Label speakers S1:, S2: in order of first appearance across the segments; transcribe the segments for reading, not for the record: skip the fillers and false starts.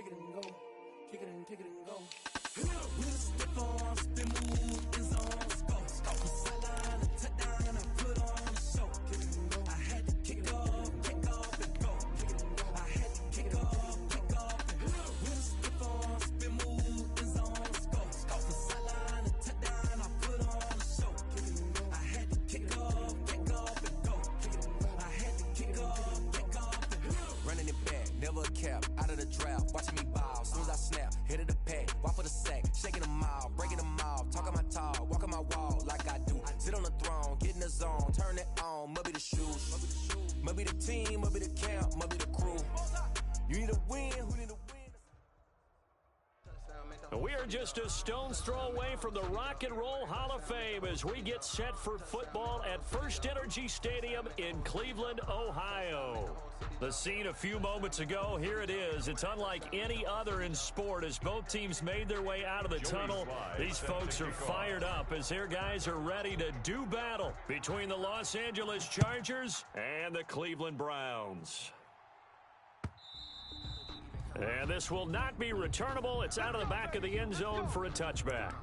S1: kick it and go. Kick it and go. With stiff arms, spin move, in zones, go. Off the sideline, a touchdown, I put on the show. Kick it and go. I had to kick off and go. Kick it and go. I had to kick off and go. With stiff arms, spin move, in zones, go. Off the sideline, a touchdown, I put on the show. Kick it and go. I had to kick off and go. Kick it and go. I had to kick off and go. Running it back, never a cap, out of the draft, watching me ball. Soon as I snap, hit it the pack, walk for the sack, shaking them out, breaking them off, talking my talk, walking my wall like I do. Sit on the throne, get in the zone, turn it on, must be the shoes, must be the team, must be the camp, must be the crew. You need a win, who need a win?
S2: We are just a stone's throw away from the Rock and Roll Hall of Fame as we get set for football at First Energy Stadium in Cleveland, Ohio. The scene a few moments ago, here it is. It's unlike any other in sport as both teams made their way out of the tunnel. These folks are fired up as their guys are ready to do battle between the Los Angeles Chargers and the Cleveland Browns. And this will not be returnable. It's out of the back of the end zone for a touchback.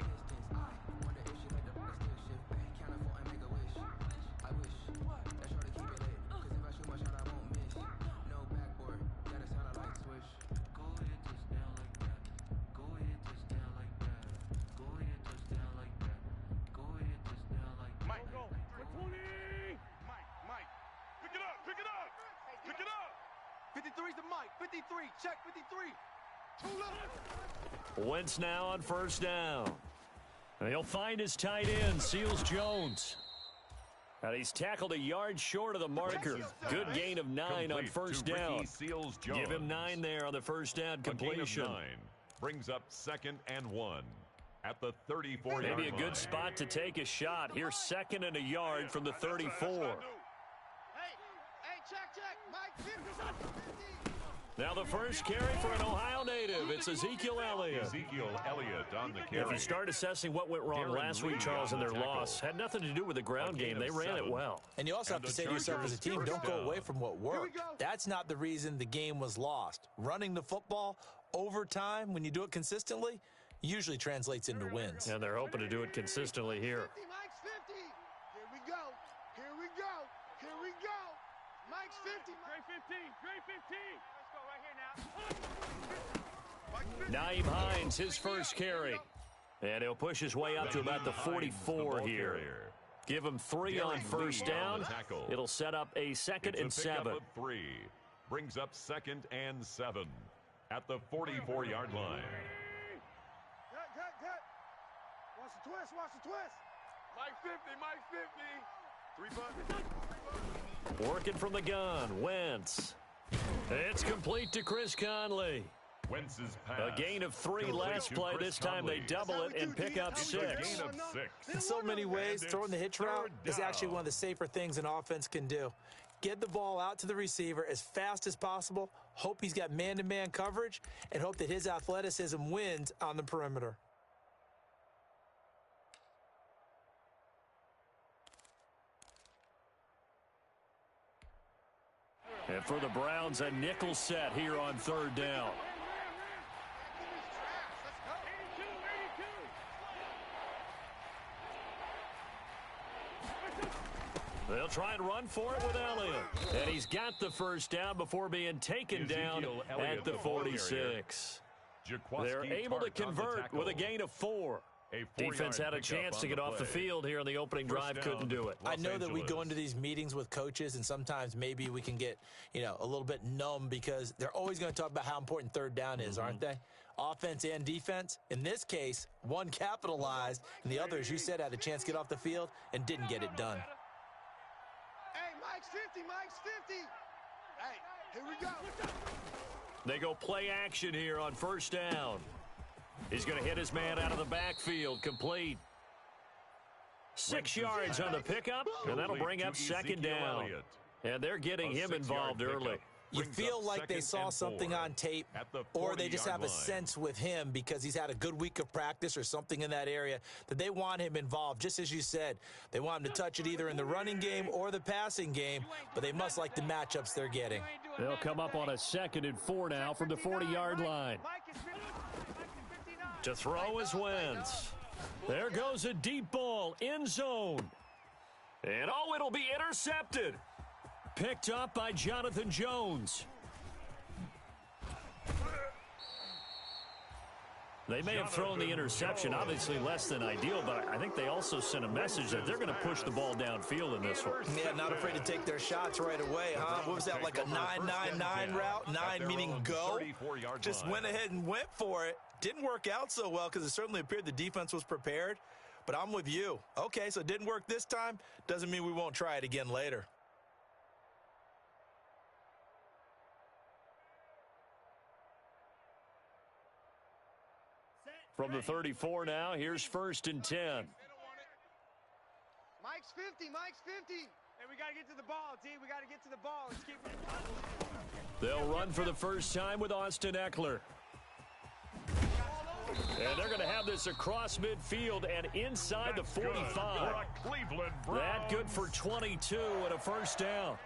S3: Mike, pick it up. 53's the Mike. 53. Check 53.
S2: Wentz now on first down. And he'll find his tight end, Seals Jones. And he's tackled a yard short of the marker. Good gain of 9 on first down. Give him 9 there on the first down completion.
S4: A gain of 9 brings up 2nd and 1 at the 34-yard line.
S2: Maybe a good spot to take a shot. Here's 2nd and a yard from the 34.
S3: Check. Mike, 50.
S2: Now the first carry for an Ohio native. It's Ezekiel Elliott.
S4: Ezekiel Elliott on the carry.
S2: If you start assessing what went wrong last week, Charles, in their loss, had nothing to do with the ground game. They ran it well.
S5: And you also have to say to yourself as a team, don't go away from what worked. That's not the reason the game was lost. Running the football over time, when you do it consistently, usually translates into wins.
S2: And they're hoping to do it consistently here.
S3: Mike's 50. Here we go. Mike's 50. Great 15. Let's go right here now.
S2: Naeem Hines, his first carry. And he'll push his way up to about the 44 here. Give him 3 on first down. It'll set up a 2nd and 7.
S4: 3 brings up 2nd and 7 at the 44-yard line.
S3: Cut. Watch the twist. Mike 50. 3 buckets.
S2: Working from the gun, Wentz. It's complete to Chris Conley.
S4: Wentz's pass.
S2: A gain of 3 last play. This time they double it and pick up 6.
S5: In so many ways, throwing the hitch route is actually one of the safer things an offense can do. Get the ball out to the receiver as fast as possible, hope he's got man-to-man coverage, and hope that his athleticism wins on the perimeter.
S2: And for the Browns, a nickel set here on third down. They'll try and run for it with Elliott. And he's got the first down before being taken down at the 46. They're able to convert with a gain of 4. Defense had a chance to get off the field here on the opening drive, couldn't do it.
S5: I know that we go into these meetings with coaches, and sometimes maybe we can get, a little bit numb because they're always going to talk about how important third down is, aren't they? Offense and defense. In this case, one capitalized, and the other, as you said, had a chance to get off the field and didn't get it done.
S3: Hey, Mike's 50. Hey, here we go.
S2: They go play action here on first down. He's going to hit his man out of the backfield, complete. 6 yards on the pickup, and that'll bring up 2nd down. And they're getting him involved early.
S5: You feel like they saw something on tape, or they just have a sense with him because he's had a good week of practice or something in that area that they want him involved. Just as you said, they want him to touch it either in the running game or the passing game, but they must like the matchups they're getting.
S2: They'll come up on a 2nd and 4 now from the 40-yard line. To throw is Wentz. There goes a deep ball, end zone. And oh, it'll be intercepted. Picked up by Jonathan Jones. They may have thrown the interception, obviously less than ideal, but I think they also sent a message that they're going to push the ball downfield in this one.
S5: Yeah, not afraid to take their shots right away, huh? What was that, like a 9-9-9 route? 9 meaning go? Just went ahead and went for it. Didn't work out so well because it certainly appeared the defense was prepared, but I'm with you. Okay, so it didn't work this time. Doesn't mean we won't try it again later.
S2: From the 34 now, here's 1st and 10.
S3: Mike's 50, Mike's 50. Hey, we got to get to the ball, D. We got to get to the ball. Let's keep it.
S2: They'll run for the first time with Austin Eckler. And they're going to have this across midfield and inside the 45. That good for 22 and a first down.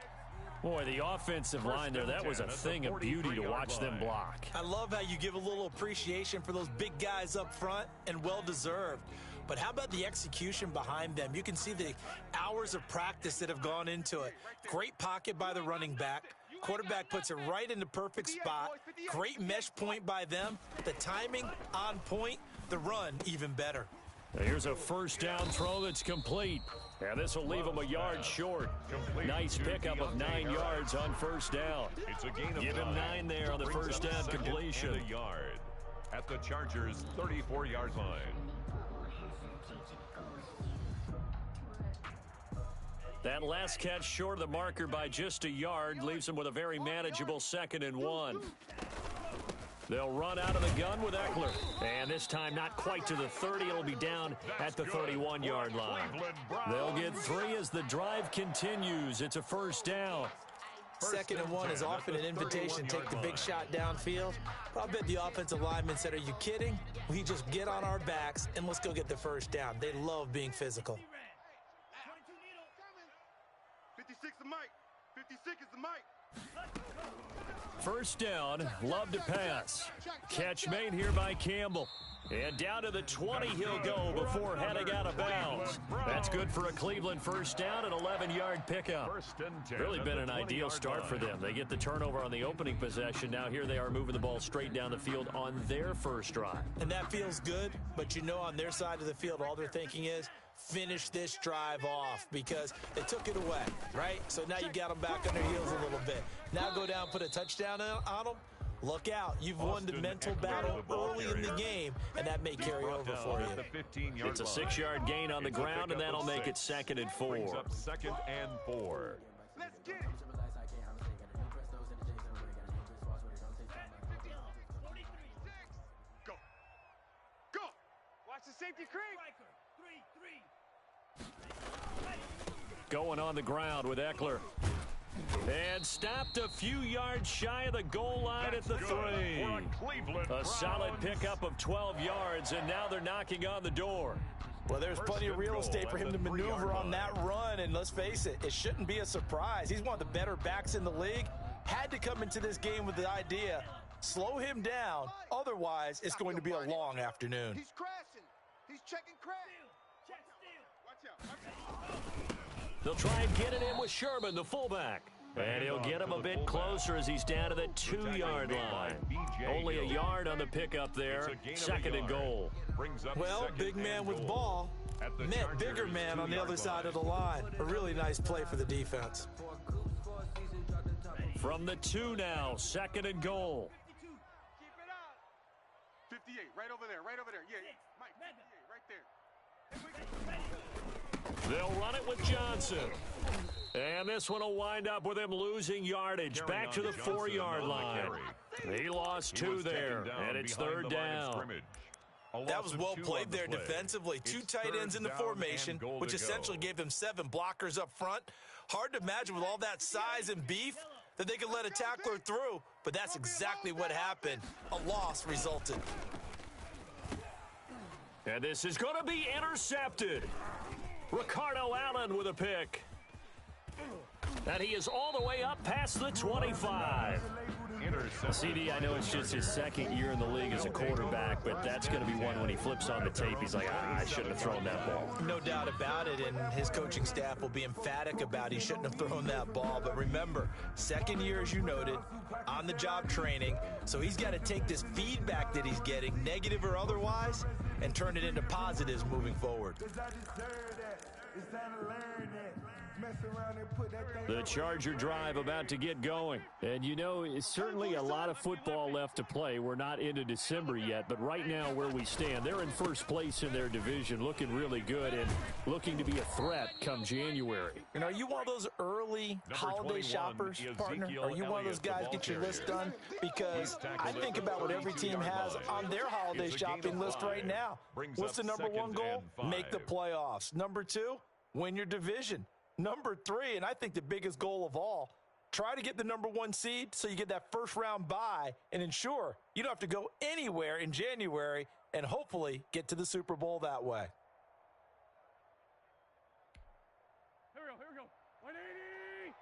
S2: Boy, the offensive line there, that was a thing of beauty to watch them block.
S5: I love how you give a little appreciation for those big guys up front, and well-deserved. But how about the execution behind them? You can see the hours of practice that have gone into it. Great pocket by the running back. Quarterback puts it right in the perfect spot. Great mesh point by them. The timing on point. The run even better.
S2: Here's a first down throw that's complete. And this will leave him a yard short. Nice pickup of 9 yards on first down. Give him 9 there on the first down completion.
S4: And a yard at the Chargers' 34-yard line.
S2: That last catch short of the marker by just a yard leaves him with a very manageable 2nd and 1. They'll run out of the gun with Eckler. And this time not quite to the 30. It'll be down at the 31-yard line. They'll get 3 as the drive continues. It's a first down.
S5: 2nd and 1 is often an invitation to take the big shot downfield. But I'll bet the offensive lineman said, are you kidding? We just get on our backs and let's go get the first down. They love being physical.
S3: 56 is Mike. 56 is the Mike.
S2: First down, love to pass. Catch made here by Campbell. And down to the 20 he'll go before heading out of bounds. That's good for a Cleveland first down, an 11-yard pickup. Really been an ideal start for them. They get the turnover on the opening possession. Now here they are moving the ball straight down the field on their first drive.
S5: And that feels good, but you know on their side of the field all they're thinking is finish this drive off because they took it away, right? So now you got them back on their heels a little bit. Now go down, put a touchdown on them. Look out. You've won the mental battle early in the game, and that may carry over for you.
S2: It's a 6-yard gain on the ground, and that'll make it 2nd and 4.
S4: Brings up 2nd and 4.
S3: Let's get it. Go. Go. Watch the safety creep.
S2: Going on the ground with Eckler. And stopped a few yards shy of the goal line at the 3. A solid pickup of 12 yards, and now they're knocking on the door.
S5: Well, there's plenty of real estate for him to maneuver on that run, and let's face it, it shouldn't be a surprise. He's one of the better backs in the league. Had to come into this game with the idea, slow him down, otherwise it's going to be a long afternoon.
S3: He's crashing. He's checking crash. Watch out.
S2: They'll try and get it in with Sherman, the fullback. And he'll get him a bit closer as he's down to the 2-yard line. Only a yard on the pickup there. 2nd and goal.
S5: Well, big man with ball meant bigger man on the other side of the line. A really nice play for the defense.
S2: From the 2 now, 2nd and goal.
S3: Keep it up. 58, right over there. Yeah, Mike, 58, right there.
S2: They'll run it with Johnson. And this one will wind up with him losing yardage. Back to the 4-yard line. He lost 2 there, and it's 3rd down.
S5: That was well played there defensively. 2 tight ends in the formation, which essentially gave them 7 blockers up front. Hard to imagine with all that size and beef, that they could let a tackler through, but that's exactly what happened. A loss resulted.
S2: And this is going to be intercepted. Ricardo Allen with a pick. And he is all the way up past the 25.
S6: CD, I know it's just his second year in the league as a quarterback, but that's going to be one when he flips on the tape. He's like, I shouldn't have thrown that ball.
S5: No doubt about it, and his coaching staff will be emphatic about he shouldn't have thrown that ball. But remember, second year, as you noted, on-the-job training, so he's got to take this feedback that he's getting, negative or otherwise, and turn it into positives moving forward.
S2: The Charger drive about to get going.
S6: And, you know, it's certainly a lot of football left to play. We're not into December yet, but right now where we stand, they're in first place in their division, looking really good and looking to be a threat come January.
S5: And are you one of those early holiday shoppers, partner? Are you one of those guys get your list done? Because I think about what every team has on their holiday shopping list right now. What's the number one goal? Make the playoffs. Number two, win your division. Number three, and I think the biggest goal of all, try to get the number one seed so you get that first round bye and ensure you don't have to go anywhere in January and hopefully get to the Super Bowl that way.
S3: Here we go. 180.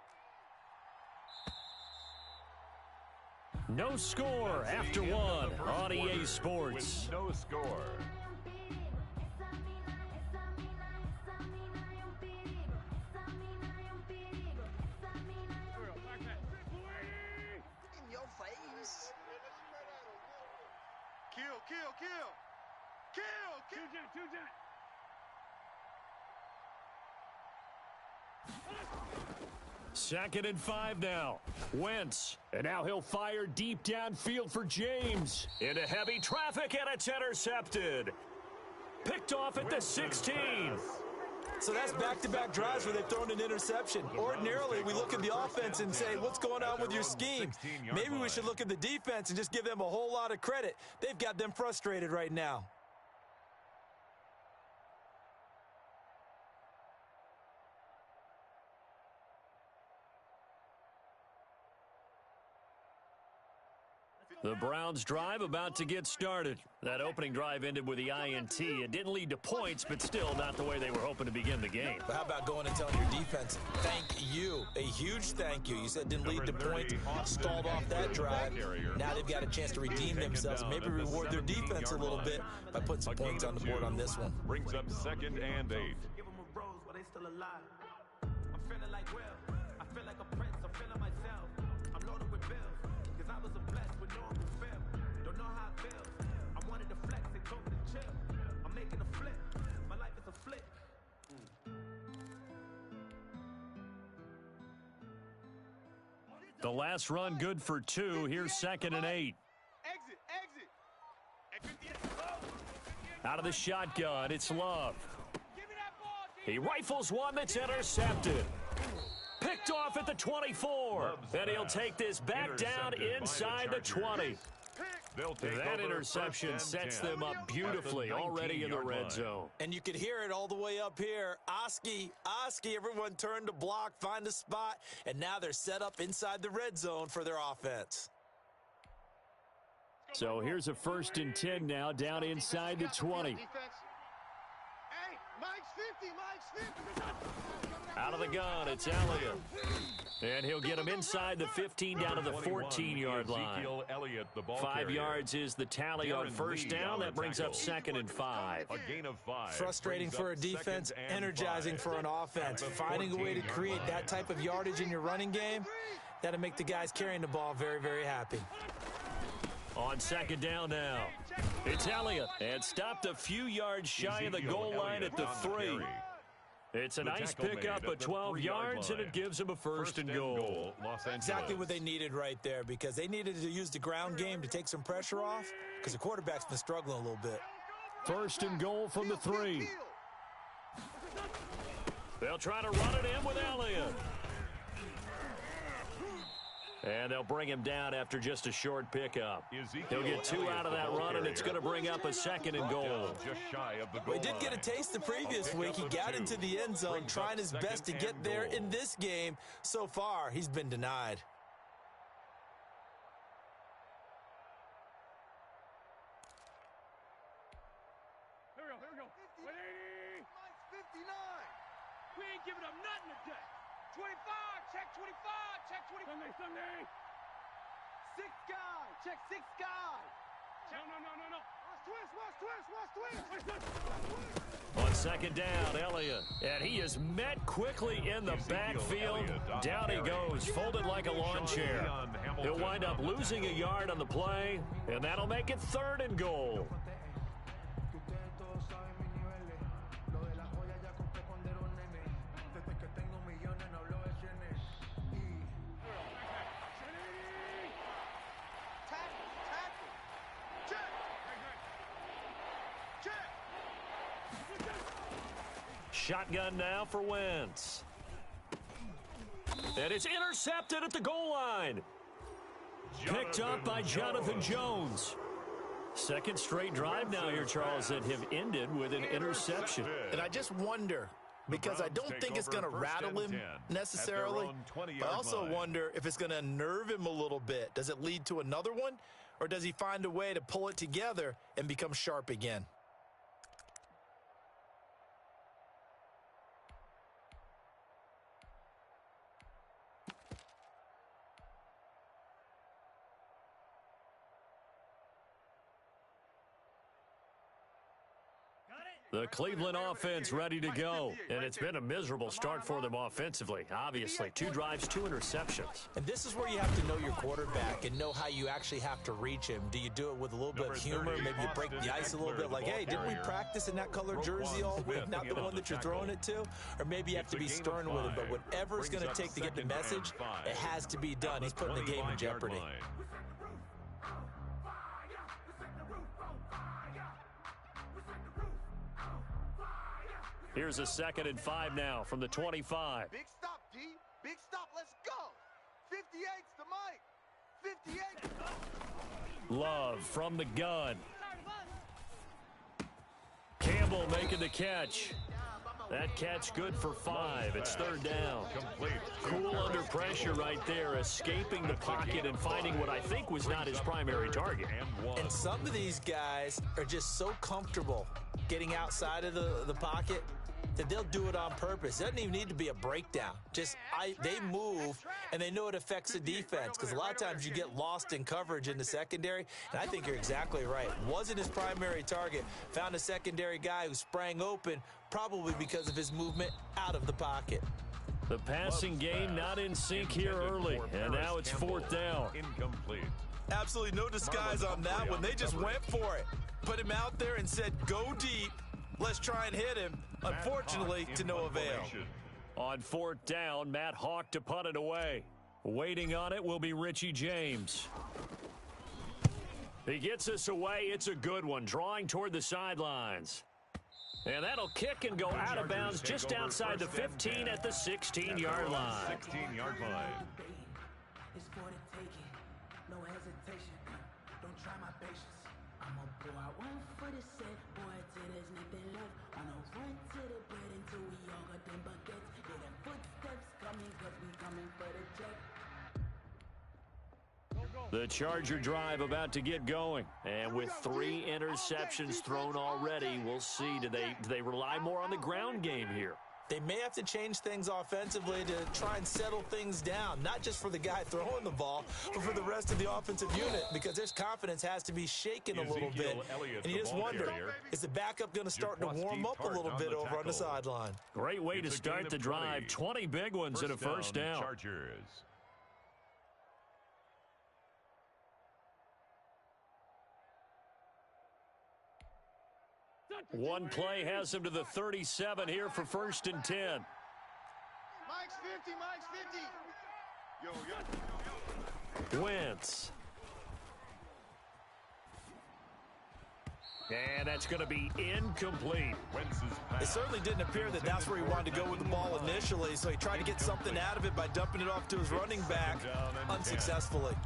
S2: No score after one on EA Sports.
S4: No score.
S3: Kill.
S2: Second and 5 now. Wentz. And now he'll fire deep downfield for James. Into heavy traffic, and it's intercepted. Picked off at the 16.
S5: So that's back-to-back drives where they've thrown an interception. Ordinarily, we look at the offense and say, what's going on with your scheme? Maybe we should look at the defense and just give them a whole lot of credit. They've got them frustrated right now.
S2: The Browns drive about to get started. That opening drive ended with the INT. It didn't lead to points, but still not the way they were hoping to begin the game.
S5: But how about going and telling your defense, thank you, a huge thank you. You said didn't lead to points, stalled off that drive. Now they've got a chance to redeem themselves and maybe reward their defense a little bit by putting some points on the board on this one.
S4: Brings up 2nd and 8.
S7: Give them a rose, but they still alive. I'm feeling like Will. I feel like a prince. I'm feeling myself. I'm loaded with bills. Cause I was a blessed with no one will fail. Don't know how it feels. I wanted to flex and told me to chill. I'm making a flip. My life is a flip.
S2: The last run good for 2. Here's 2nd and 8.
S3: Exit.
S2: Out of the shotgun, it's Love. He rifles one that's intercepted. Picked off at the 24. And he'll take this back down inside the 20. That interception sets them up beautifully already in the red zone.
S5: And you could hear it all the way up here. Oski, everyone turned to block, find a spot, and now they're set up inside the red zone for their offense.
S6: So here's a 1st and 10 now, down inside the 20.
S3: Hey, Mike's 50.
S2: Out of the gun, it's Elliott. And he'll get him inside the 15 down to the 14-yard line. 5 yards is the tally on first down. That brings up 2nd and 5.
S4: A gain of 5.
S5: Frustrating for a defense, energizing for an offense. Finding a way to create that type of yardage in your running game, that'll make the guys carrying the ball very, very happy.
S2: On 2nd down now, it's Elliott. And stopped a few yards shy of the goal line at the 3. It's a nice pickup of 12 yards, and it gives them a 1st and goal.
S5: Exactly what they needed right there, because they needed to use the ground game to take some pressure off, because the quarterback's been struggling a little bit.
S2: 1st and goal from the 3. They'll try to run it in with Elliott. And they'll bring him down after just a short pickup. He'll get 2 out of that run, and it's going to bring up a 2nd and goal.
S5: He did get a taste the previous week. He got into the end zone, trying his best to get there in this game. So far, he's been denied.
S3: Mike's 59.
S8: We ain't giving up nothing today. 25, check 25, check 25. Sunday.
S3: Sixth guy. Check sixth guy.
S8: No.
S3: Watch twist.
S2: On second down, Elliott. And he is met quickly in the backfield. Down he goes, folded like a lawn chair. He'll wind up losing a yard on the play, and that'll make it 3rd and goal. Shotgun now for Wentz. And it's intercepted at the goal line. Picked up by Jonathan Jones. Second straight drive now here, Charles, that have ended with an interception.
S5: And I just wonder, because I don't think it's going to rattle him necessarily, but I also wonder if it's going to unnerve him a little bit. Does it lead to another one, or does he find a way to pull it together and become sharp again?
S2: The Cleveland offense ready to go. And it's been a miserable start for them offensively. Obviously, 2 drives, 2 interceptions.
S5: And this is where you have to know your quarterback and know how you actually have to reach him. Do you do it with a little bit of humor? Maybe you break the ice a little bit like, hey, didn't we practice in that color jersey all week, not the one that you're throwing it to? Or maybe you have to be stern with him. But whatever it's going to take to get the message, it has to be done. He's putting the game in jeopardy.
S2: Here's a 2nd and 5 now from the 25.
S3: Big stop, D. Big stop. Let's go. 58's the Mike. 58.
S2: Love from the gun. Campbell making the catch. That catch good for 5. It's 3rd down. Cool under pressure right there, escaping the pocket and finding what I think was not his primary target.
S5: And some of these guys are just so comfortable getting outside of the pocket that they'll do it on purpose. It doesn't even need to be a breakdown. They move, and they know it affects the defense, because a lot of times you get lost in coverage in the secondary, and I think you're exactly right. Wasn't his primary target. Found a secondary guy who sprang open, probably because of his movement out of the pocket.
S2: The passing game not in sync here early, and now it's 4th down.
S4: Incomplete.
S5: Absolutely no disguise on that one. They just went for it. Put him out there and said, go deep. Let's try and hit him. Unfortunately, to no avail.
S2: On 4th down, Matt Hawk to punt it away. Waiting on it will be Richie James. He gets us away. It's a good one, drawing toward the sidelines. And that'll kick and go out of bounds just outside the 15 at the 16-yard line.
S4: 16-yard line.
S7: It's for the taking, no hesitation. Don't try my patience. I'ma pour out one for the set, boy, till there's nothing left. On a run to the bed until we all got them buckets. Hear them footsteps coming, cause we coming for the check.
S2: The Charger drive about to get going. And with 3 interceptions thrown already, we'll see. Do they rely more on the ground game here?
S5: They may have to change things offensively to try and settle things down, not just for the guy throwing the ball, but for the rest of the offensive unit, because their confidence has to be shaken a little bit. And you just wonder, is the backup going to start to warm up a little bit over on the sideline?
S2: Great way to start the drive. 20 big ones and a first down.
S4: Chargers.
S2: One play has him to the 37 here for 1st and 10.
S3: Mike's 50. Mike's 50. Yo.
S2: Wentz. And that's going to be incomplete.
S5: It certainly didn't appear that that's where he wanted to go with the ball initially, so he tried to get something out of it by dumping it off to his running back unsuccessfully.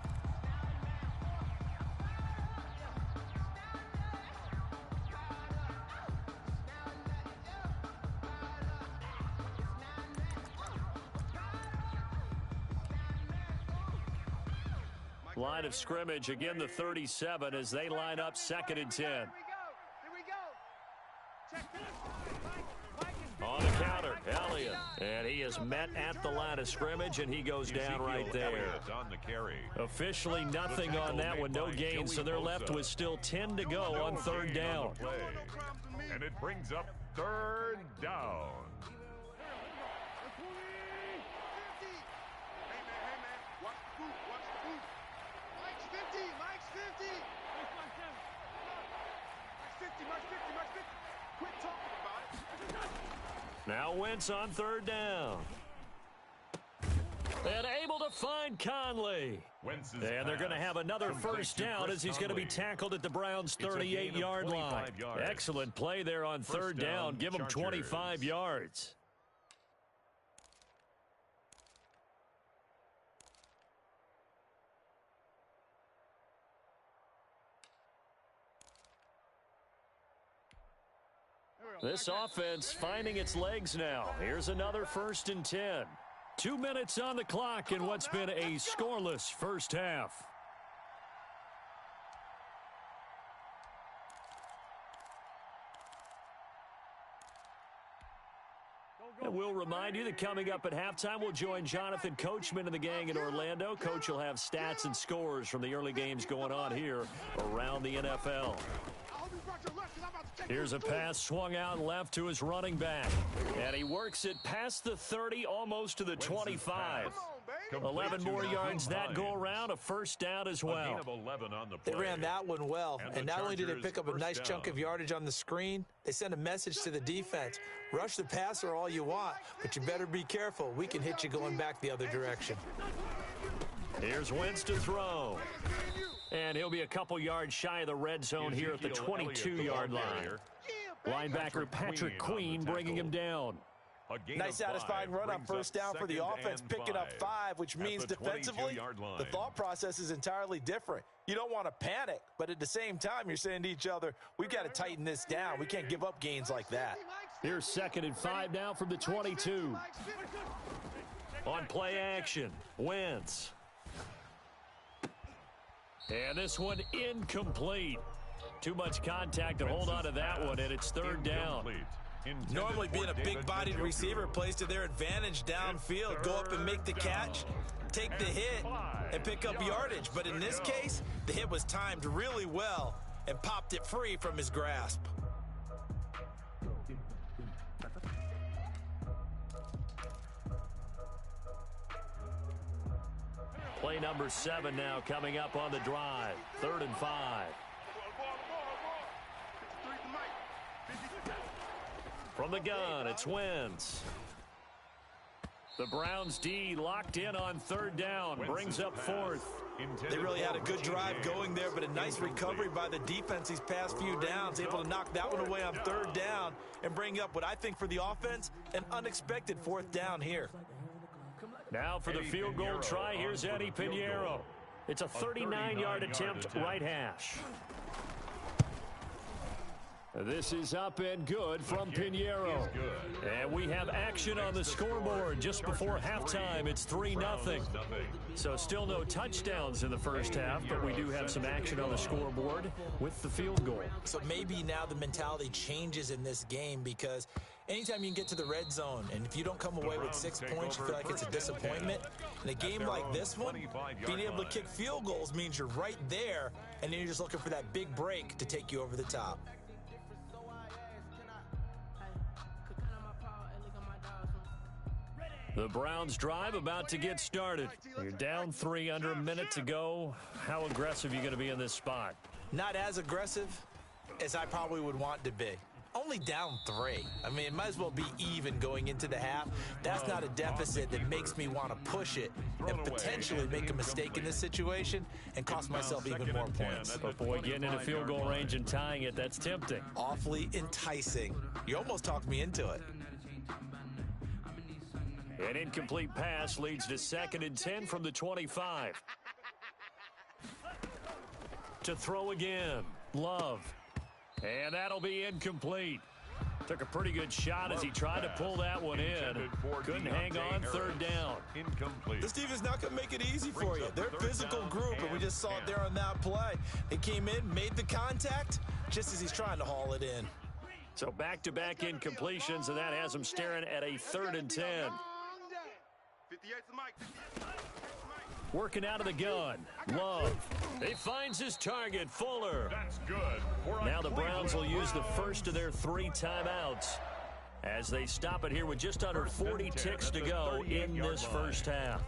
S2: Line of scrimmage, again the 37 as they line up 2nd and 10.
S3: Here we go.
S2: On the counter, Elliott. And he is met at the line of scrimmage, and he goes down right there.
S4: On the carry.
S2: Officially nothing on that one, no gain, so they're left with still 10 to go on third down.
S4: And it brings up third down.
S2: Now Wentz on third down. And able to find Conley. And they're going to have another first down as he's going to be tackled at the Browns' 38-yard line. Excellent play there on third down. Give him 25 yards. This offense finding its legs now. Here's another 1st and 10. 2 minutes on the clock in what's been a scoreless first half. And we'll remind you that coming up at halftime, we'll join Jonathan Coachman and the gang in Orlando. Coach will have stats and scores from the early games going on here around the NFL. Here's a pass swung out left to his running back. And he works it past the 30, almost to the 25. 11 more yards that go around, a first down as well.
S5: They ran that one well, and not only did they pick up a nice chunk of yardage on the screen, they sent a message to the defense. Rush the passer all you want, but you better be careful. We can hit you going back the other direction.
S2: Here's Wentz to throw. And he'll be a couple yards shy of the red zone here at the 22-yard line. Linebacker Patrick Queen bringing him down.
S5: Nice satisfying run on first down for the offense, picking up 5, which means defensively, the thought process is entirely different. You don't want to panic, but at the same time, you're saying to each other, we've got to tighten this down. We can't give up gains like that.
S2: Here's 2nd and 5 now from the 22. On play action, Wentz. And this one incomplete. Too much contact to hold on to that one, and it's third down.
S5: Normally being a big-bodied receiver plays to their advantage downfield. Go up and make the catch, take the hit, and pick up yardage. But in this case, the hit was timed really well and popped it free from his grasp.
S2: Play number 7 now coming up on the drive. 3rd and 5. From the gun, it's Wentz. The Browns D locked in on 3rd down. Brings up 4th.
S5: They really had a good drive going there, but a nice recovery by the defense these past few downs. Able to knock that one away on 3rd down and bring up what I think for the offense, an unexpected 4th down here.
S2: Now for the field goal try, here's Eddie Pinheiro. It's a 39-yard attempt, right hash. This is up and good from Pinheiro. And we have action on the scoreboard just before halftime. It's 3-0. So still no touchdowns in the first half, but we do have some action on the scoreboard with the field goal.
S5: So maybe now the mentality changes in this game, because anytime you can get to the red zone, and if you don't come away with 6 points, you feel like it's a disappointment. In a game like this one, being able to kick field goals means you're right there, and then you're just looking for that big break to take you over the top.
S2: The Browns drive about to get started. You're down 3 under a minute to go. How aggressive are you going to be in this spot?
S5: Not as aggressive as I probably would want to be. Only down 3. I mean, it might as well be even going into the half. That's not a deficit that makes me want to push it and potentially make a mistake in this situation and cost myself even more points.
S2: But boy, getting into field goal range and tying it, that's tempting.
S5: Awfully enticing. You almost talked me into it.
S2: An incomplete pass leads to 2nd and 10 from the 25. To throw again, Love. And that'll be incomplete. Took a pretty good shot as he tried to pull that one in. Couldn't hang on, 3rd down.
S4: Incomplete.
S5: This defense not going to make it easy for you. They're a physical group, and we just saw it there on that play. They came in, made the contact, just as he's trying to haul it in.
S2: So back-to-back incompletions, and that has them staring at a 3rd and 10.
S3: 58's the mic. 58's the mic.
S2: Working out of the gun. Love. He finds his target, Fuller.
S4: That's good.
S2: Now the Browns will use the first of their 3 timeouts as they stop it here with just under 40 ticks to go in this first half.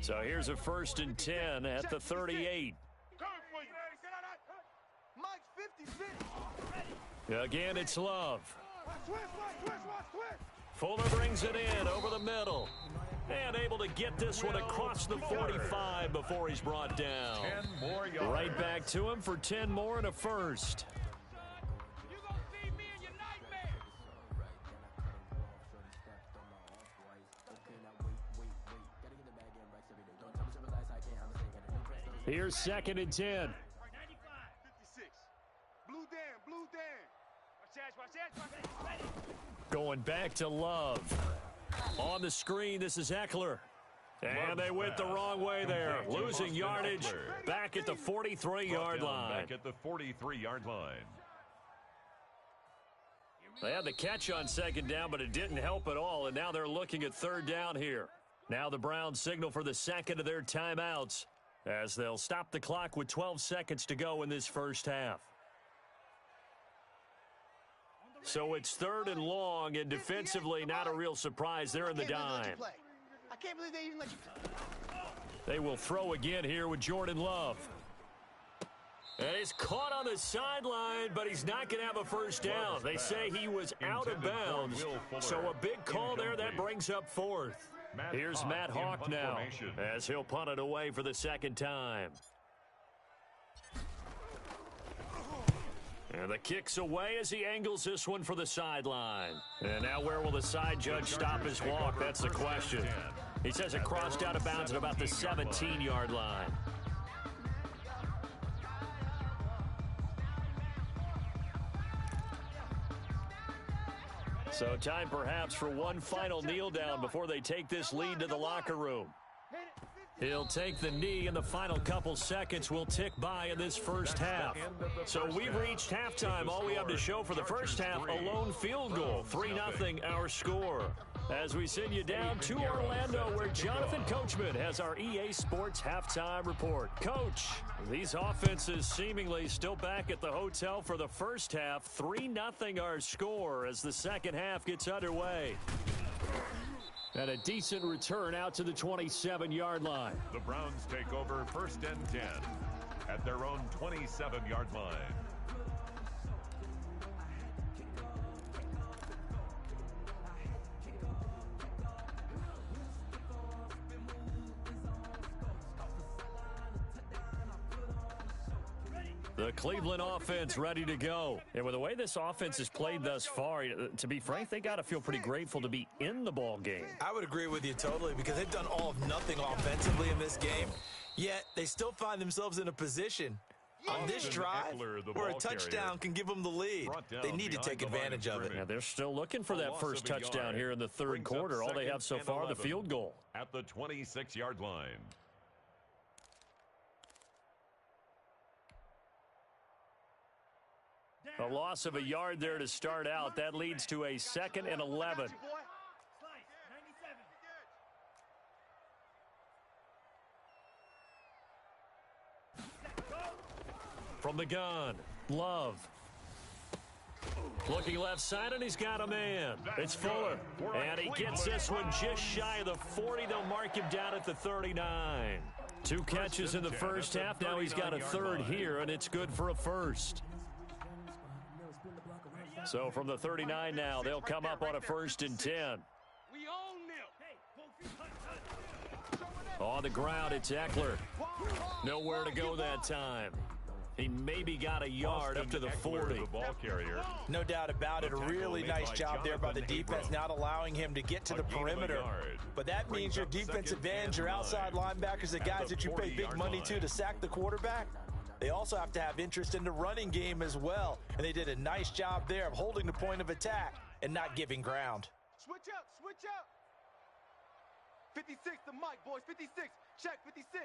S2: So here's a 1st and 10 at the 38.
S3: Mike's 50.
S2: Again, it's Love. Fuller brings it in over the middle. And able to get this one across the 45 before he's brought down.
S4: 10 more yards.
S2: Right back to him for 10 more and a first.
S8: You're going to see me in your nightmares.
S2: Here's 2nd and 10.
S3: 56. Blue Dan.
S8: Watch that.
S2: Going back to Love. On the screen, this is Eckler. And they went the wrong way there. Losing yardage back at the 43-yard line.
S4: Back at the 43-yard line.
S2: They had the catch on 2nd down, but it didn't help at all, and now they're looking at 3rd down here. Now the Browns signal for the 2nd of their timeouts as they'll stop the clock with 12 seconds to go in this first half. So it's 3rd and long, and defensively not a real surprise. They're in the dime.
S8: I can't believe they even let you play.
S2: They will throw again here with Jordan Love. And he's caught on the sideline, but he's not going to have a first down. They say he was out of bounds. So a big call there that brings up 4th. Here's Matt Hawk now as he'll punt it away for the 2nd time. And the kick's away as he angles this one for the sideline. And now where will the side judge stop his walk? That's the question. He says it crossed out of bounds at about the 17-yard line. So time perhaps for one final kneel down before they take this lead to the locker room. He'll take the knee, and the final couple seconds will tick by in this first half. So we've reached halftime. All we have to show for the first half, a lone field goal. 3-0 our score. As we send you down to Orlando, where Jonathan Coachman has our EA Sports halftime report. Coach, these offenses seemingly still back at the hotel for the first half. 3-0 our score as the second half gets underway. And a decent return out to the 27-yard line.
S4: The Browns take over 1st and 10 at their own 27-yard line.
S2: The Cleveland offense ready to go. And with the way this offense has played thus far, to be frank, they got to feel pretty grateful to be in the ball game.
S5: I would agree with you totally because they've done all of nothing offensively in this game, yet they still find themselves in a position on this drive where a touchdown can give them the lead. They need to take advantage of it.
S2: Yeah, they're still looking for that first touchdown here in the third quarter. All they have so far, the field goal.
S4: At the 26-yard line.
S2: A loss of a yard there to start out. That leads to a 2nd and 11. From the gun, Love. Looking left side, and he's got a man. It's Fuller. And he gets this one just shy of the 40. They'll mark him down at the 39. 2 catches in the first half. Now he's got a third here, and it's good for a first. So from the 39 now, they'll come up on a 1st and 10.
S8: We own them.
S2: On the ground, it's Eckler. Nowhere to go that time. He maybe got a yard up to the 40.
S5: No doubt about it. A really nice job there by the defense, not allowing him to get to the perimeter. But that means your defense advantage, your outside linebackers, the guys that you pay big money to sack the quarterback. They also have to have interest in the running game as well. And they did a nice job there of holding the point of attack and not giving ground.
S3: Switch up, switch up. 56 to Mike, boys. 56. Check 56.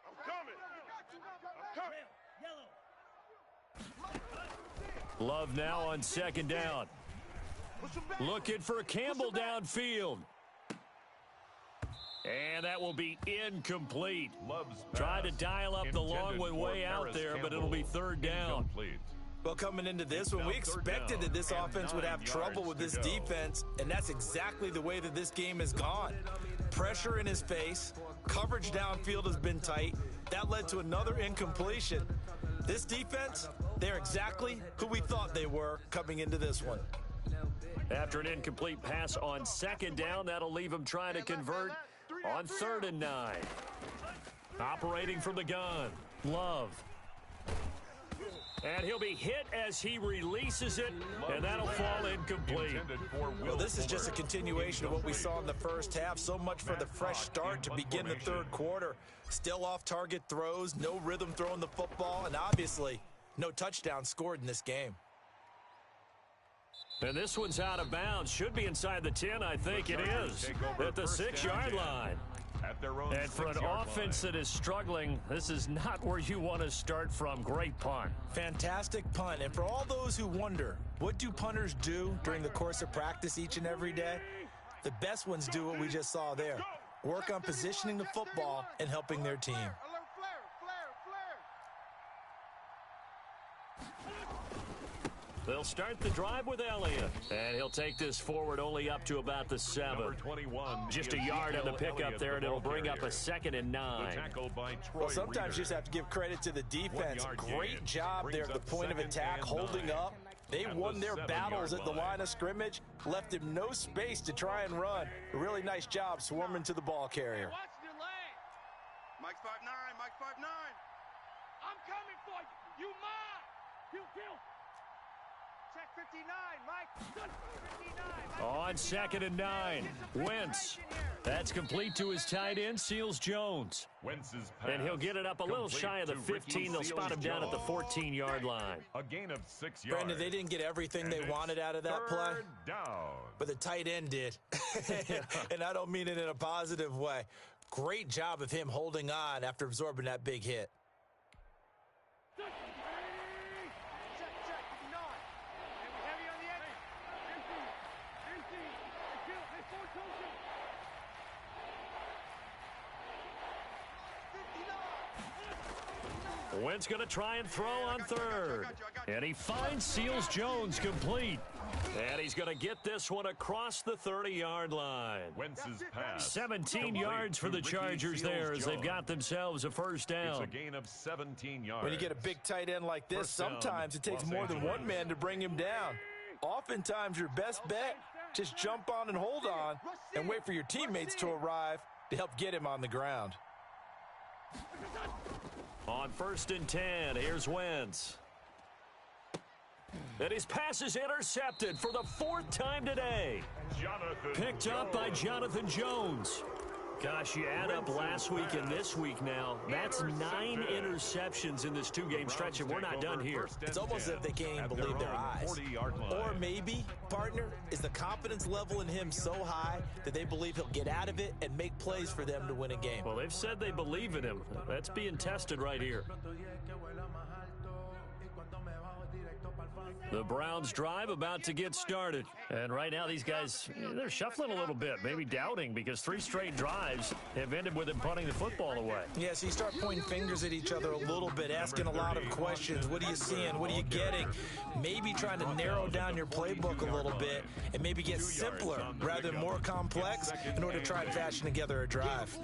S9: I'm coming. I'm coming.
S2: Love now on second down. Looking for Campbell downfield. And that will be incomplete. Try to dial up the long one way out there, but it'll be third down.
S4: Incomplete.
S5: Well, coming into this one, we expected that this offense would have trouble with this defense, and that's exactly the way that this game has gone. Pressure in his face, coverage downfield has been tight. That led to another incompletion. This defense, they're exactly who we thought they were coming into this one.
S2: After an incomplete pass on second down, that'll leave him trying to convert on 3rd and 9. Operating from the gun, Love. And he'll be hit as he releases it, and that'll fall incomplete.
S5: Well, this is just a continuation of what we saw in the first half. So much for the fresh start to begin the third quarter. Still off-target throws, no rhythm throwing the football, and obviously no touchdown scored in this game.
S2: And this one's out of bounds. Should be inside the 10, I think it is, at the 6-yard line. And for an offense that is struggling, this is not where you want to start from. Great punt.
S5: Fantastic punt. And for all those who wonder, what do punters do during the course of practice each and every day? The best ones do what we just saw there. Work on positioning the football and helping their team.
S2: They'll start the drive with Elliott. And he'll take this forward only up to about the 7.
S4: Number 21.
S2: Just a yard on the pickup there, and it'll bring up a 2nd and 9.
S5: Well, sometimes you just have to give credit to the defense. Great job there at the point of attack, holding up. They won their battles at the line of scrimmage, left him no space to try and run. A really nice job swarming to the ball carrier.
S3: Mike's 5'9", Mike's 5'9".
S8: I'm coming for you. You mine. Kill. Check 59, Mike. 59.
S2: On 2nd and 9, Wentz. That's complete to his tight end, Seals Jones. And he'll get it up a little shy of the 15. They'll spot him down at the 14-yard line.
S4: A gain of 6 yards.
S5: Brandon, they didn't get everything they wanted out of that play, but the tight end did. And I don't mean it in a positive way. Great job of him holding on after absorbing that big hit.
S2: Wentz going to try and throw on 3rd. And he finds Seals Jones complete. And he's going to get this one across the 30-yard line.
S4: Wentz's pass.
S2: 17 yards for the Chargers there as they've got themselves a first down.
S4: It's a gain of 17 yards.
S5: When you get a big tight end like this, sometimes it takes more than one man to bring him down. Oftentimes, your best bet, just jump on and hold on and wait for your teammates to arrive to help get him on the ground.
S2: On 1st and 10, here's Wentz. And his pass is intercepted for the 4th time today. Picked up by Jonathan Jones. Gosh, you add up last week and this week now. That's 9 interceptions in this 2-game stretch, and we're not done here.
S5: It's almost as if they can't even believe their eyes. Or maybe, partner, is the confidence level in him so high that they believe he'll get out of it and make plays for them to win a game.
S2: Well, they've said they believe in him. That's being tested right here. The Browns drive about to get started. And right now these guys, they're shuffling a little bit, maybe doubting, because 3 straight drives have ended with them punting the football away.
S5: Yeah, so you start pointing fingers at each other a little bit, asking a lot of questions. What are you seeing? What are you getting? Maybe trying to narrow down your playbook a little bit and maybe get simpler rather than more complex in order to try and fashion together a drive.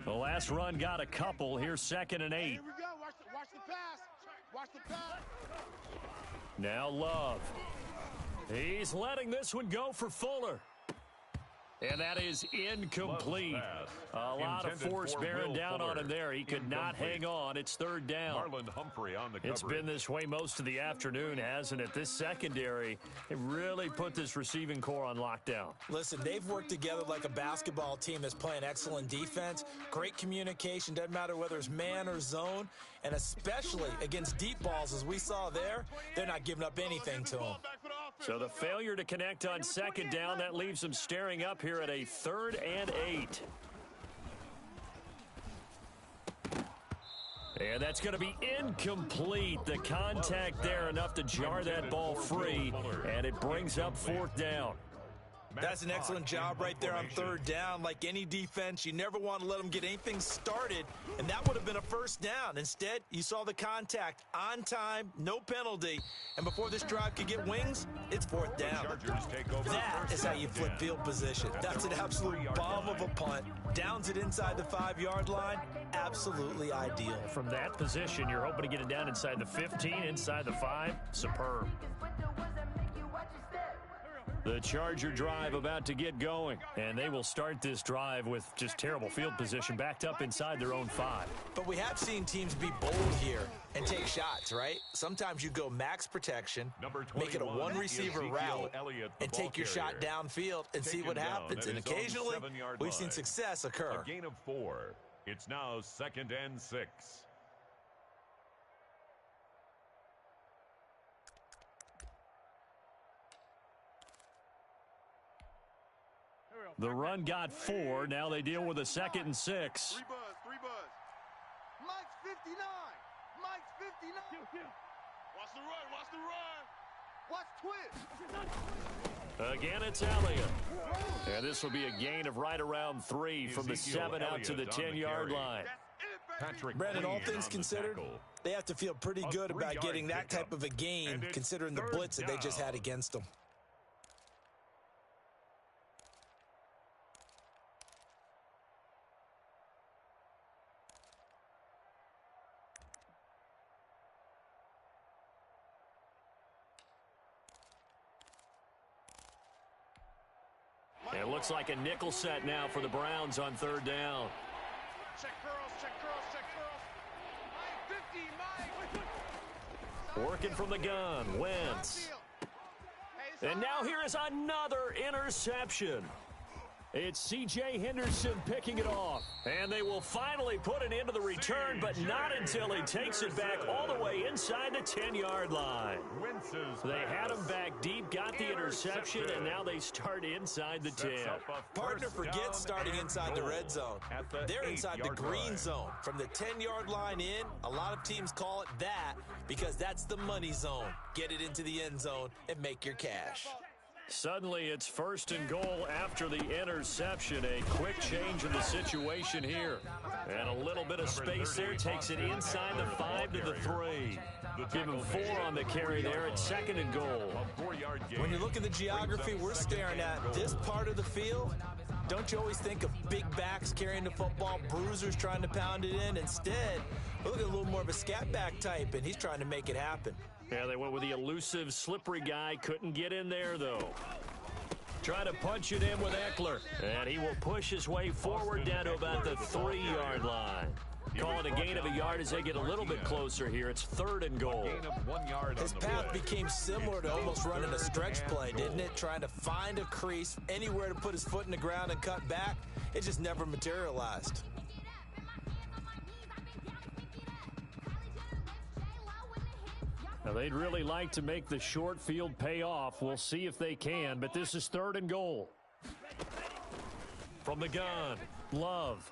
S2: The last run got a couple. Here's 2nd and 8.
S8: Here we go. Watch the pass. Watch the pass.
S2: Now Love. He's letting this one go for Fuller. And that is incomplete. A lot of force bearing down on him there. He could not hang on. It's 3rd down. It's been this way most of the afternoon, hasn't it? This secondary, it really put this receiving core on lockdown.
S5: Listen, they've worked together like a basketball team that's playing excellent defense. Great communication. Doesn't matter whether it's man or zone. And especially against deep balls, as we saw there, they're not giving up anything to them.
S2: So the failure to connect on second down, that leaves them staring up here at a 3rd and 8. And that's going to be incomplete. The contact there enough to jar that ball free, and it brings up 4th down.
S5: That's an excellent job right there on 3rd down. Like any defense, you never want to let them get anything started, and that would have been a 1st down. Instead, you saw the contact on time, no penalty, and before this drive could get wings, it's 4th down. That is how you flip field position. That's an absolute bomb of a punt. Downs it inside the 5-yard line. Absolutely ideal.
S2: From that position, you're hoping to get it down inside the 15, inside the 5. Superb. The Charger drive about to get going, and they will start this drive with just terrible field position, backed up inside their own 5.
S5: But we have seen teams be bold here and take shots, right? Sometimes you go max protection, make it a one-receiver route, and take your shot downfield and see what happens. And occasionally, we've seen success occur.
S4: A gain of 4. It's now 2nd and 6.
S2: The run got 4. Now they deal with a 2nd and 6.
S3: 3 buzz. Mike's 59. Mike's 59. Watch the run. Watch the run. Watch twist.
S2: Again, it's Elliott. And this will be a gain of right around 3 from the 7 out to the 10-yard line.
S5: Brandon, all things considered, they have to feel pretty good about getting that type of a gain, considering the blitz that they just had against them.
S2: It looks like a nickel set now for the Browns on 3rd down.
S8: Check curls, check curls, check curls. Mike 50, Mike.
S2: Working from the gun, Wentz. And now here is another interception. It's C.J. Henderson picking it off. And they will finally put it into the return, but not until he takes it back all the way inside the 10-yard line. They had him back deep, got the interception, and now they start inside the 10.
S5: Partner forgets starting inside the red zone. They're inside the green zone. From the 10-yard line in, a lot of teams call it that because that's the money zone. Get it into the end zone and make your cash.
S2: Suddenly, it's 1st and goal after the interception. A quick change in the situation here. And a little bit of space there takes it inside the 5 to the 3. Give him 4 on the carry there at 2nd and goal.
S5: When you look at the geography we're staring at, this part of the field, don't you always think of big backs carrying the football, bruisers trying to pound it in? Instead, look at a little more of a scat back type, and he's trying to make it happen.
S2: Yeah, they went with the elusive, slippery guy. Couldn't get in there, though. Try to punch it in with Eckler. And he will push his way forward down to about the 3-yard line. Call it a gain of a yard as they get a little bit closer here. It's 3rd and goal.
S5: His path became similar to almost running a stretch play, didn't it? Trying to find a crease, anywhere to put his foot in the ground and cut back. It just never materialized.
S6: Now, they'd really like to make the short field pay off. We'll see if they can, but this is 3rd and goal.
S2: From the gun, Love.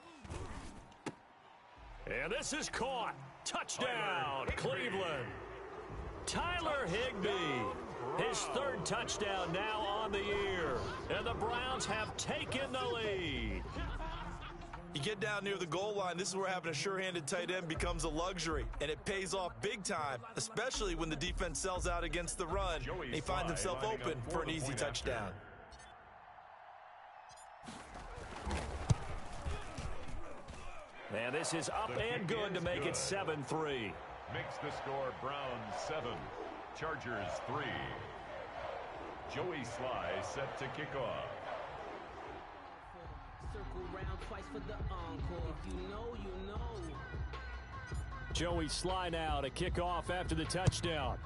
S2: And this is caught. Touchdown, Cleveland. Tyler Higbee. His 3rd touchdown now on the year. And the Browns have taken the lead.
S5: You get down near the goal line, this is where having a sure-handed tight end becomes a luxury, and it pays off big time, especially when the defense sells out against the run, and he finds himself open for an easy touchdown.
S2: And this is up and good to make it 7-3.
S4: Makes the score Browns 7, Chargers 3. Joey Sly set to kick off.
S10: Circle round twice for the encore. If you know, you know.
S6: Joey Sly now to kick off after the touchdown.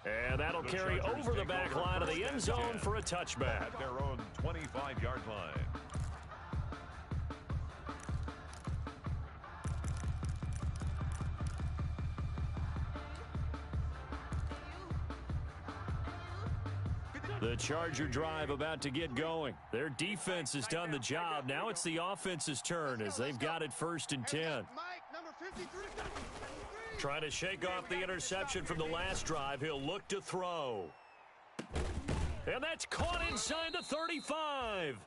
S2: And that'll carry over the back line of the end zone for a touchback.
S4: At their own 25-yard line.
S6: The Charger drive about to get going. Their defense has done the job. Now it's the offense's turn as they've got it 1st and 10. Trying to shake off the interception from the last drive. He'll look to throw. And that's caught inside the 35.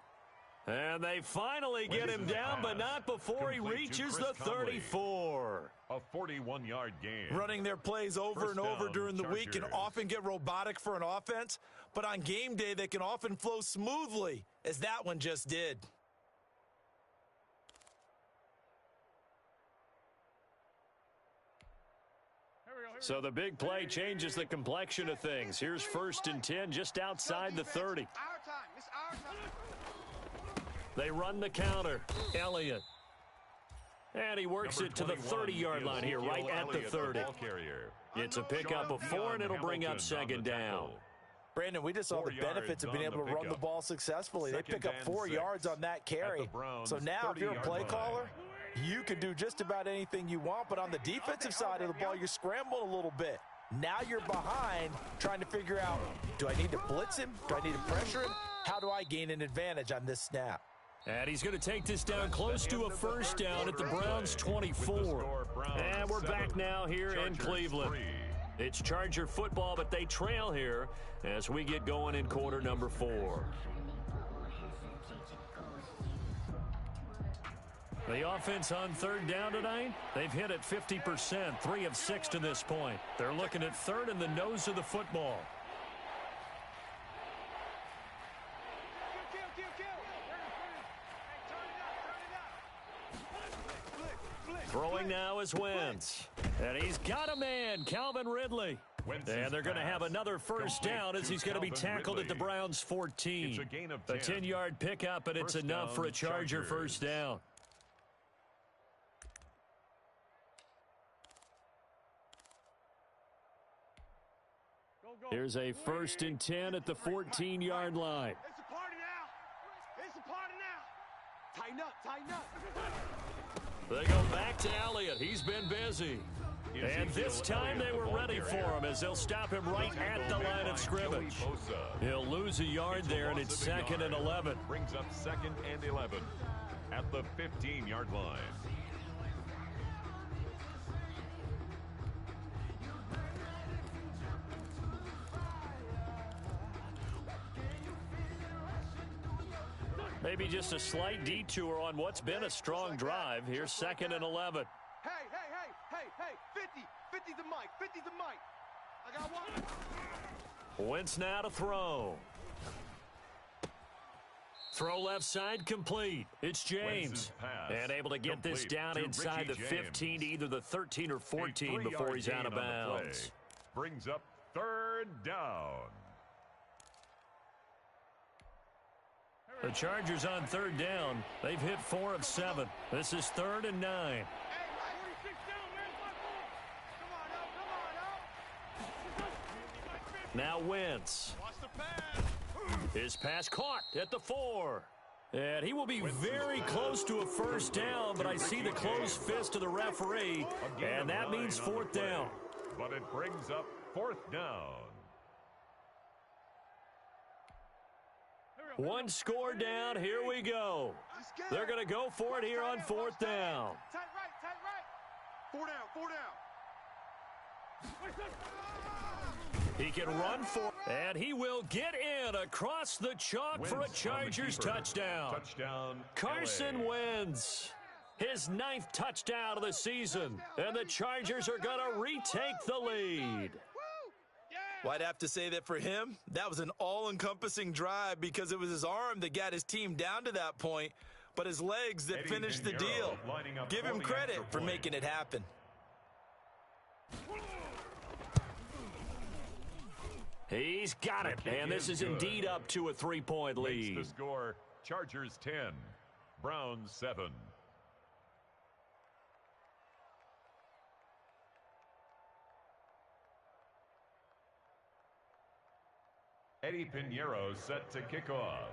S6: And they finally get him down, but not before he reaches the 34.
S4: A 41-yard gain.
S5: Running their plays over and over during the week can often get robotic for an offense, but on game day they can often flow smoothly, as that one just did.
S6: So the big play changes the complexion of things. Here's 1st and 10 just outside the 30. They run the counter. Elliott. And he works it to the 30-yard line here, right at the 30. It's a pickup of 4, and it'll bring up 2nd down.
S5: Brandon, we just saw the benefits of being able to run the ball successfully. They pick up 4 yards on that carry. So now if you're a play caller, you can do just about anything you want, but on the defensive side of the ball, you're scrambling a little bit. Now you're behind trying to figure out, do I need to blitz him? Do I need to pressure him? How do I gain an advantage on this snap?
S6: And he's going to take this down close to a 1st down at the Browns' 24. And we're back now here in Cleveland. It's Charger football, but they trail here as we get going in quarter number 4. The offense on 3rd down tonight, they've hit it 50%, 3 of 6 to this point. They're looking at 3rd in the nose of the football. Throwing now is Wentz. And he's got a man, Calvin Ridley. And they're going to have another 1st down as he's going to be tackled at the Browns' 14. A 10-yard pickup, and it's enough for a Charger 1st down. Here's a 1st and 10 at the 14-yard line.
S3: It's a party now. It's a party now. Tighten up, tighten up.
S6: They go back to Elliott. He's been busy. And this time they were ready for him as they'll stop him right at the line of scrimmage. He'll lose a yard there, and it's 2nd and 11.
S4: Brings up 2nd and 11 at the 15-yard line.
S6: Maybe just a slight detour on what's been a strong drive. Here's 2nd and 11.
S3: Hey, 50. 50's the mic. 50's the mic. I got one.
S6: Wentz now to throw. Throw left side complete. It's James. And able to get this down inside the 15 to either the 13 or 14 before he's out of bounds.
S4: Brings up 3rd down.
S6: The Chargers on 3rd down. They've hit 4 of 7. This is 3rd and 9. Now Wentz. His pass caught at the 4. And he will be very close to a 1st down, but I see the closed fist of the referee, and that means 4th down.
S4: But it brings up 4th down.
S6: One score down. Here we go. They're going to go for it here on 4th down.
S3: Tight right. 4 down.
S6: He can run for, and he will get in across the chalk for a Chargers touchdown. Carson Wentz, his 9th touchdown of the season, and the Chargers are going to retake the lead.
S5: Well, I'd have to say that for him, that was an all-encompassing drive because it was his arm that got his team down to that point, but his legs that finished the deal. Give him credit for making it happen.
S6: He's got it, and this is indeed up to a 3-point lead.
S4: Makes the score, Chargers 10, Browns 7. Eddie Pinheiro set to kick off.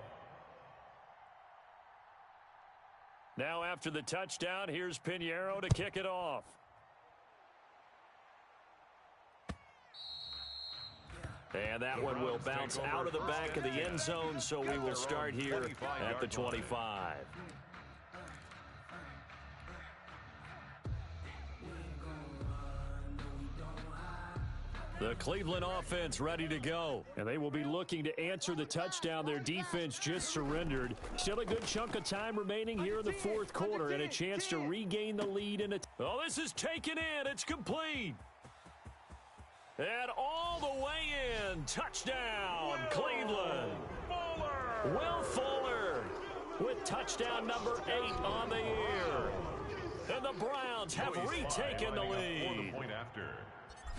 S6: Now after the touchdown, here's Pinheiro to kick it off.
S2: And that one will bounce out of the back of the end zone, so we will start here at the 25. The Cleveland offense ready to go. And they will be looking to answer the touchdown their defense just surrendered. Still a good chunk of time remaining here in the fourth quarter and a chance to regain the lead. Oh, this is taken in. It's complete. And all the way in. Touchdown, Cleveland. Will Fuller with touchdown number 8 on the year. And the Browns have retaken the lead.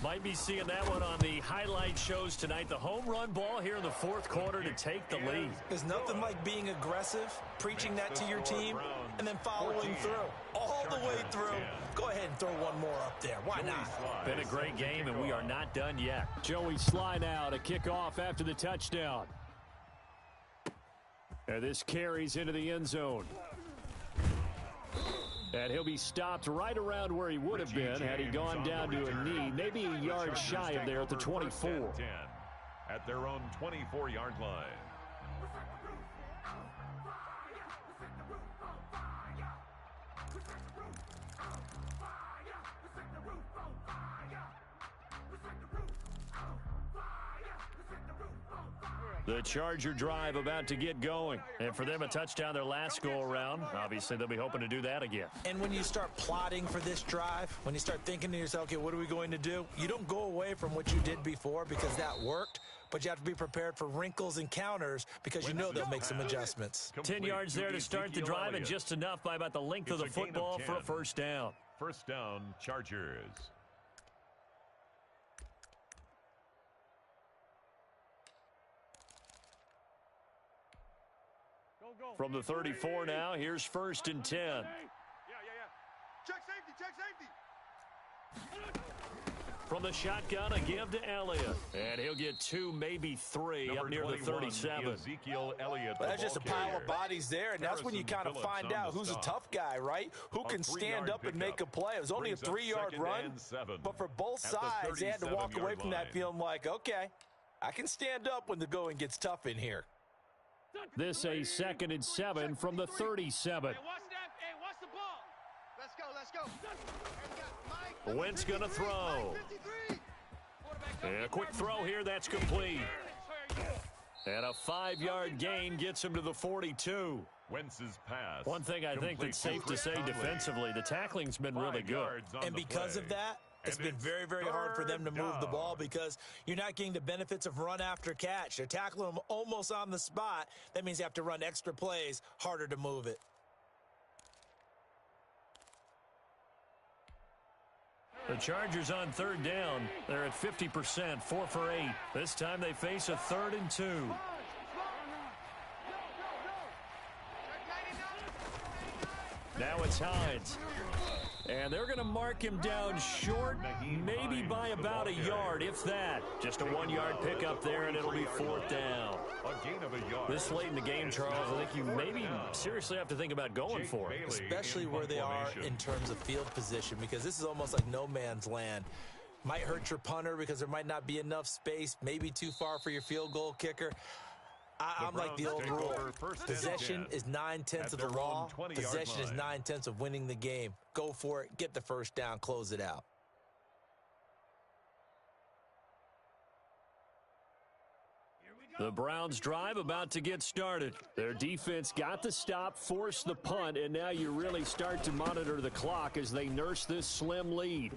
S2: Might be seeing that one on the highlight shows tonight. The home run ball here in the fourth quarter to take the lead.
S5: There's nothing like being aggressive, preaching that to your team, and then following through. All the way through. Go ahead and throw one more up there. Why not?
S2: Been a great game, and we are not done yet.
S6: Joey Sly now to kick off after the touchdown. And this carries into the end zone. And he'll be stopped right around where he would have been had he gone down to a knee, maybe a yard shy of there at the 24.
S4: At their own 24-yard line.
S2: The Charger drive about to get going. And for them, a touchdown their last go-around. Obviously, they'll be hoping to do that again.
S5: And when you start plotting for this drive, when you start thinking to yourself, okay, what are we going to do? You don't go away from what you did before because that worked, but you have to be prepared for wrinkles and counters because you know they'll make some adjustments.
S2: 10 yards there to start the drive and just enough by about the length of the football for a first down.
S4: First down, Chargers.
S2: From the 34 now, here's 1st and 10.
S3: Yeah. Check safety.
S2: From the shotgun, a give to Elliott. And he'll get 2, maybe 3 up near the 37.
S4: Ezekiel Elliott.
S5: But that's just a pile of bodies there, and that's when you kind of find out who's a tough guy, right? Who can stand up and make a play. It was only a 3-yard run, but for both sides, they had to walk away from that feeling like, okay, I can stand up when the going gets tough in here.
S6: This a 2nd and 7 from the 37.
S8: Hey, watch the ball.
S3: Let's go.
S2: Wentz going to throw. And a quick throw here, that's complete. And a 5-yard gain gets him to the 42.
S4: Wentz's pass.
S2: One thing I think that's safe to say defensively, the tackling's been really good.
S5: And because of that, it's been very, very hard for them to move the ball because you're not getting the benefits of run after catch. They're tackling them almost on the spot. That means you have to run extra plays, harder to move it.
S2: The Chargers on 3rd down. They're at 50%, 4 for 8. This time they face a 3rd and 2. Now it's Hines. And they're going to mark him down short, maybe by about a yard, if that. Just a 1-yard pickup there, and it'll be 4th down. This late in the game, Charles, I think you maybe seriously have to think about going for it.
S5: Especially where they are in terms of field position, because this is almost like no man's land. Might hurt your punter because there might not be enough space, maybe too far for your field goal kicker. I'm like the old rule. Possession is 9/10 of the law. Possession is 9/10 of winning the game. Go for it. Get the first down. Close it out.
S2: The Browns drive about to get started. Their defense got the stop, forced the punt, and now you really start to monitor the clock as they nurse this slim lead.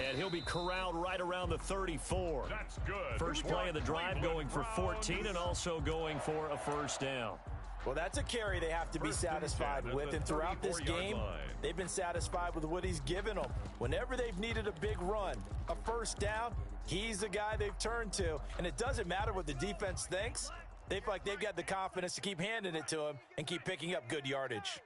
S2: And he'll be corralled right around the 34.
S4: That's good.
S2: First play of the drive going for 14 and also going for a first down.
S5: Well, that's a carry they have to be satisfied with. And throughout this game, they've been satisfied with what he's given them. Whenever they've needed a big run, a first down, he's the guy they've turned to. And it doesn't matter what the defense thinks. They feel like they've got the confidence to keep handing it to him and keep picking up good yardage.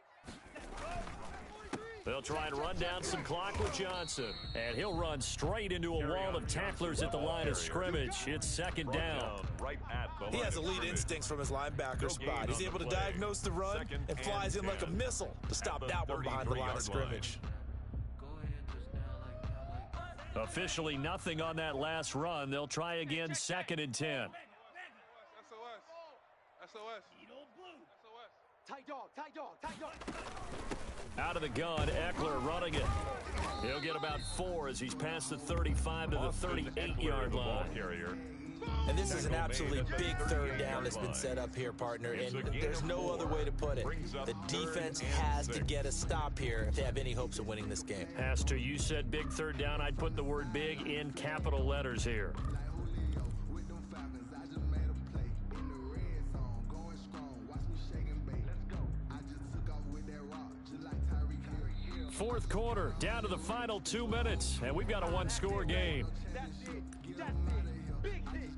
S2: They'll try and run down some clock with Johnson. And he'll run straight into a wall of tacklers at the line of scrimmage. It's 2nd down.
S5: He has elite instincts from his linebacker spot. He's able to diagnose the run and flies in like a missile to stop that one behind the line of scrimmage.
S6: Officially nothing on that last run. They'll try again, 2nd and 10.
S3: SOS. Tight dog, tight dog, tight dog.
S6: Out of the gun, Eckler running it. He'll get about 4 as he's past the 35 to the 38-yard line.
S5: And this is an absolutely big 3rd down that's been set up here, partner, and there's no other way to put it. The defense has to get a stop here if they have any hopes of winning this game.
S6: Has to. You said big 3rd down. I'd put the word big in capital letters here. Fourth quarter, down to the final 2 minutes, and we've got a 1-score game.
S8: That's it. Big hit.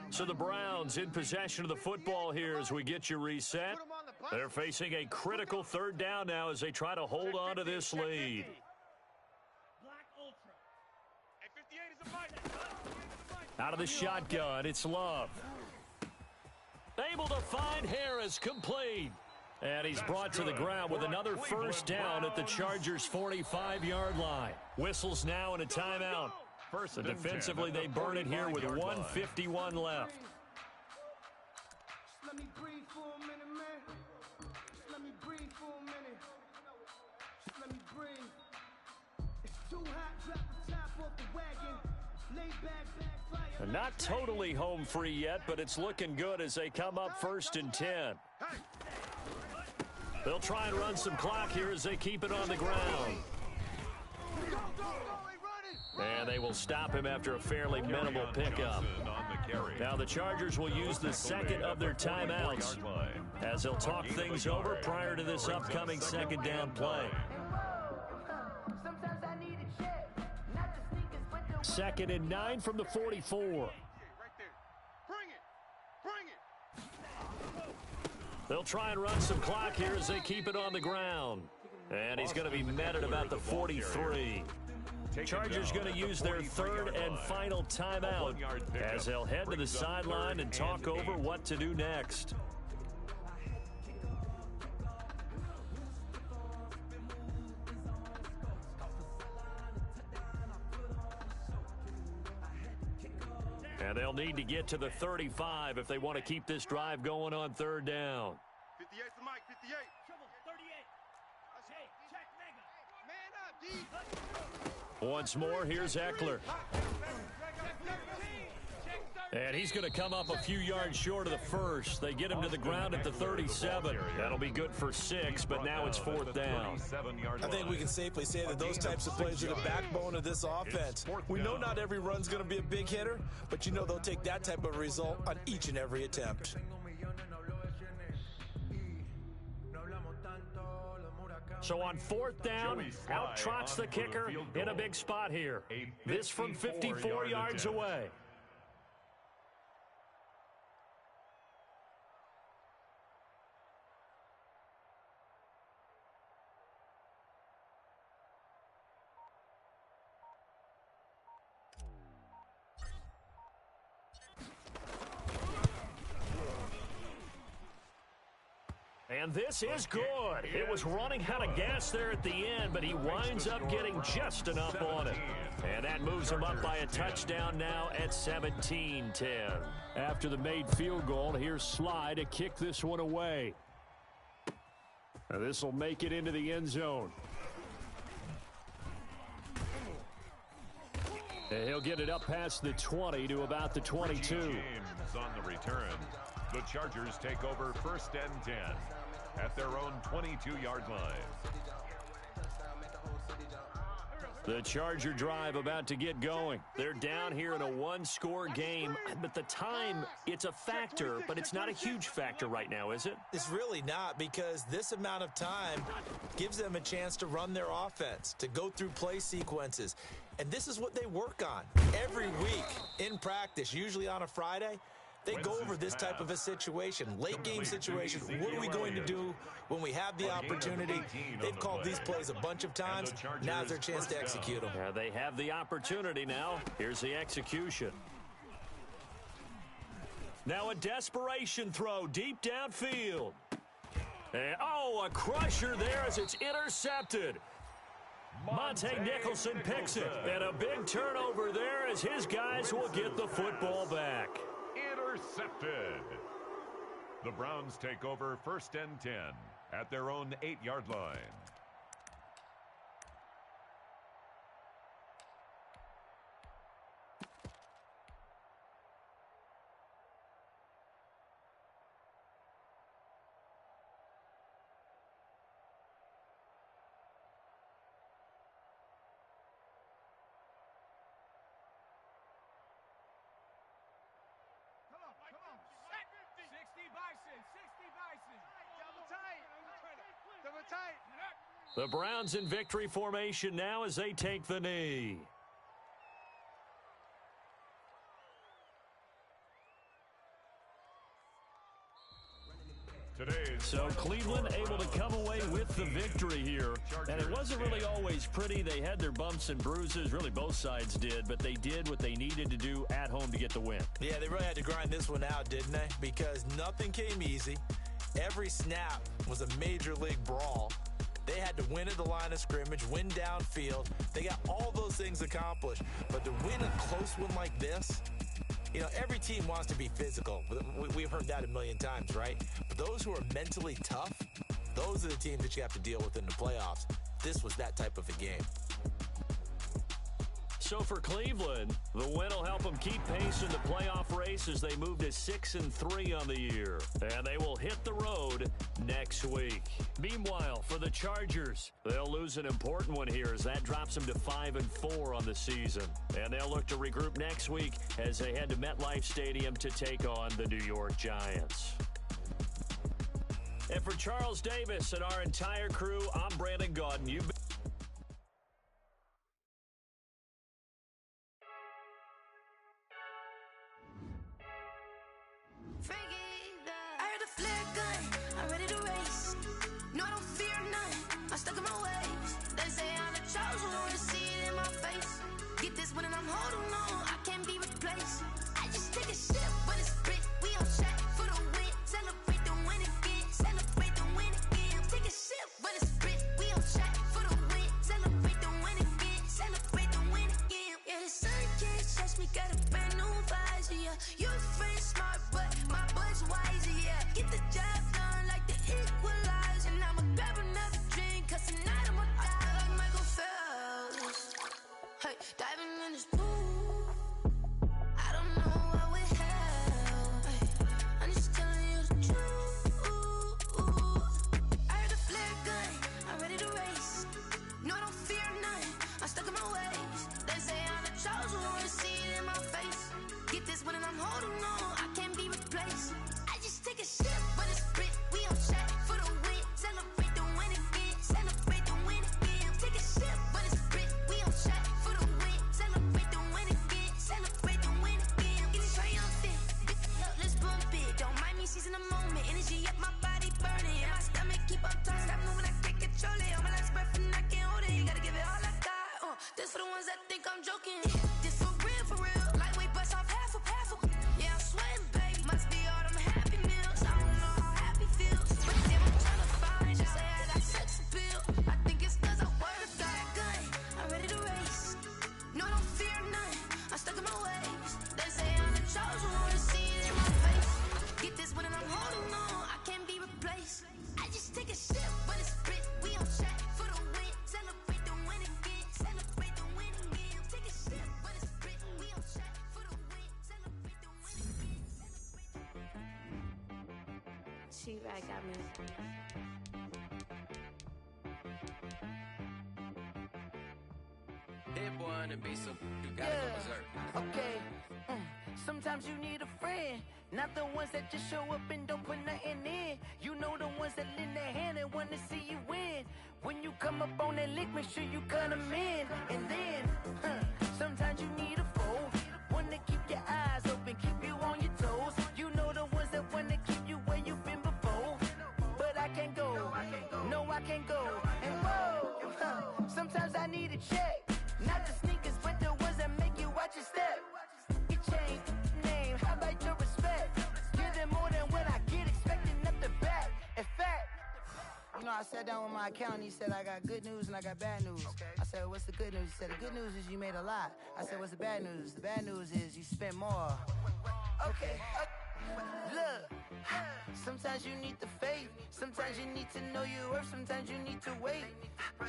S6: So the Browns in possession of the football here as we get you reset. They're facing a critical 3rd down now as they try to hold on to this lead. Out of the shotgun, it's Love. Able to find Harris, complete. And he's brought to the ground with another 1st down at the Chargers' 45-yard line. Whistles now and a timeout. So defensively, they burn it here with 1:51 left.
S7: Let me breathe for a minute, man. Let me breathe for a minute. Let me breathe. It's too hot, drop the top off the wagon. Lay back, fire.
S6: Not totally home free yet, but it's looking good as they come up 1st and 10. They'll try and run some clock here as they keep it on the ground. And they will stop him after a fairly minimal pickup. Now the Chargers will use the 2nd of their timeouts as they'll talk things over prior to this upcoming 2nd down play. 2nd and 9 from the 44. They'll try and run some clock here as they keep it on the ground. And he's going to be met at about the 43. Chargers going to use their 3rd and final timeout as they'll head to the sideline and talk over what to do next. And they'll need to get to the 35 if they want to keep this drive going on 3rd down.
S3: 58's the mic, 58.
S8: Triple 38. Hey, check mega. Man up, D.
S6: Once more, here's Eckler. And he's going to come up a few yards short of the 1st. They get him to the ground at the 37. That'll be good for 6, but now it's 4th down.
S5: I think we can safely say that those types of plays are the backbone of this offense. We know not every run's going to be a big hitter, but you know they'll take that type of result on each and every attempt.
S6: So on 4th down, out trots the kicker in a big spot here. This from 54 yards away. And this is good. It was running out of gas there at the end, but he winds up getting just enough on it. And that moves him up by a touchdown now at 17-10. After the made field goal, here's Sly to kick this one away. Now this will make it into the end zone. And he'll get it up past the 20 to about the 22.
S4: James on the return. The Chargers take over 1st and 10 at their own 22-yard line.
S6: The Charger drive about to get going. They're down here in a 1-score game, but the time, it's a factor, but it's not a huge factor right now, is it?
S5: It's really not, because this amount of time gives them a chance to run their offense, to go through play sequences. And this is what they work on every week in practice, usually on a Friday. They go over this type of a situation, late-game situation. What are we going to do when we have the opportunity? They've called these plays a bunch of times. Now's their chance to execute them.
S6: Yeah, they have the opportunity now. Here's the execution. Now a desperation throw deep downfield. And, a crusher there as it's intercepted. Monte Nicholson picks it. And a big turnover there as his guys will get the football back.
S4: Intercepted. The Browns take over 1st and 10 at their own 8-yard line.
S8: Come on. 60 Bison. 60 Bison. Double tight.
S6: The Browns in victory formation now as they take the knee. So Cleveland able to come away with the victory here. And it wasn't really always pretty. They had their bumps and bruises. Really, both sides did. But they did what they needed to do at home to get the win.
S5: Yeah, they really had to grind this one out, didn't they? Because nothing came easy. Every snap was a major league brawl. They had to win at the line of scrimmage, win downfield. They got all those things accomplished. But to win a close one like this, you know, every team wants to be physical. We've heard that a million times, right? But those who are mentally tough, those are the teams that you have to deal with in the playoffs. This was that type of a game.
S6: So for Cleveland, the win will help them keep pace in the playoff race as they move to 6-3 on the year. And they will hit the road next week. Meanwhile, for the Chargers, they'll lose an important one here as that drops them to 5-4 on the season. And they'll look to regroup next week as they head to MetLife Stadium to take on the New York Giants. And for Charles Davis and our entire crew, I'm Brandon Gaudin. You've been
S11: I heard a flare gun, I'm ready to race. No, I don't fear none, I'm stuck in my ways. They say I'm the chosen one, to see it in my face. Get this one and I'm holding on, I can't be replaced. I just take a sip, but it's spit, we on track for the win. Celebrate the win again, celebrate the win again. Take a sip, but it's spit, we on track for the win. Celebrate the win again, celebrate the win again. Yeah, the sun can't touch me, got a brand new visor, yeah. You friend smart, but my boy's wiser, yeah. Get the job done like the equalizer. And I'ma grab another drink, cause tonight I'ma die like Michael Phelps. Hey, diving in this pool, I don't know what would help. Hey, I'm just telling you the truth. I heard a flare gun, I'm ready to race. No, I don't fear none, I'm stuck in my ways. They say I'm the chosen one, to see it in my face. Get this one and I'm holding on, I can't be replaced. I just take a sip, but it's spit, we on track for the win. Celebrate the win again, celebrate the win again. Take a sip, but it's spit, we on track for the win. Celebrate the win again, celebrate the win again. Get it triumphant, look, let's bump it. Don't mind me seizing the moment, energy up my body burning. And my stomach keep up turning, stop moving, I can't control it. On my last breath and I can't hold it, you gotta give it all I got. This for the ones that think I'm joking. This for real, lightweight bust off half a. Yeah, I'm sweating, baby. Must be all them happy meals. I don't know how happy feels, but damn, I'm tryna find you. Say I got sex appeal. I think it's cause I work that gun. I'm ready to race. No, I don't fear none, I'm stuck in my ways. They say I'm the chosen one, to see it in my face. Get this one and I'm holding on, I can't be replaced. I just take a sip, but it's spit, we on track for the win. Celebrate the win again, celebrate the win again. Take a sip, but it's spit, we on track for the win. Celebrate the win again, celebrate the win.
S12: She-Rag got me.
S13: Hit one and be so you gotta go berserk.
S14: Okay. Sometimes you need a friend, not the ones that just show up and don't put nothing in. You know the ones that lend their hand and want to see you win. When you come up on that lick, make sure you cut them in. And then, sometimes you need a foe, one to keep your eyes open, keep you on your toes. You to check. Not the sneakers, but the ones that make you watch your step. Get chain, name, how about your respect? Give them more than what I get, expecting nothing back. In fact, you know, I sat down with my accountant. He said, I got good news and I got bad news. Okay. I said, what's the good news? He said, the good news is you made a lot. I said, what's the bad news? The bad news is you spent more. Okay. Look, sometimes you need the faith. Sometimes you need to know your worth. Sometimes you need to wait.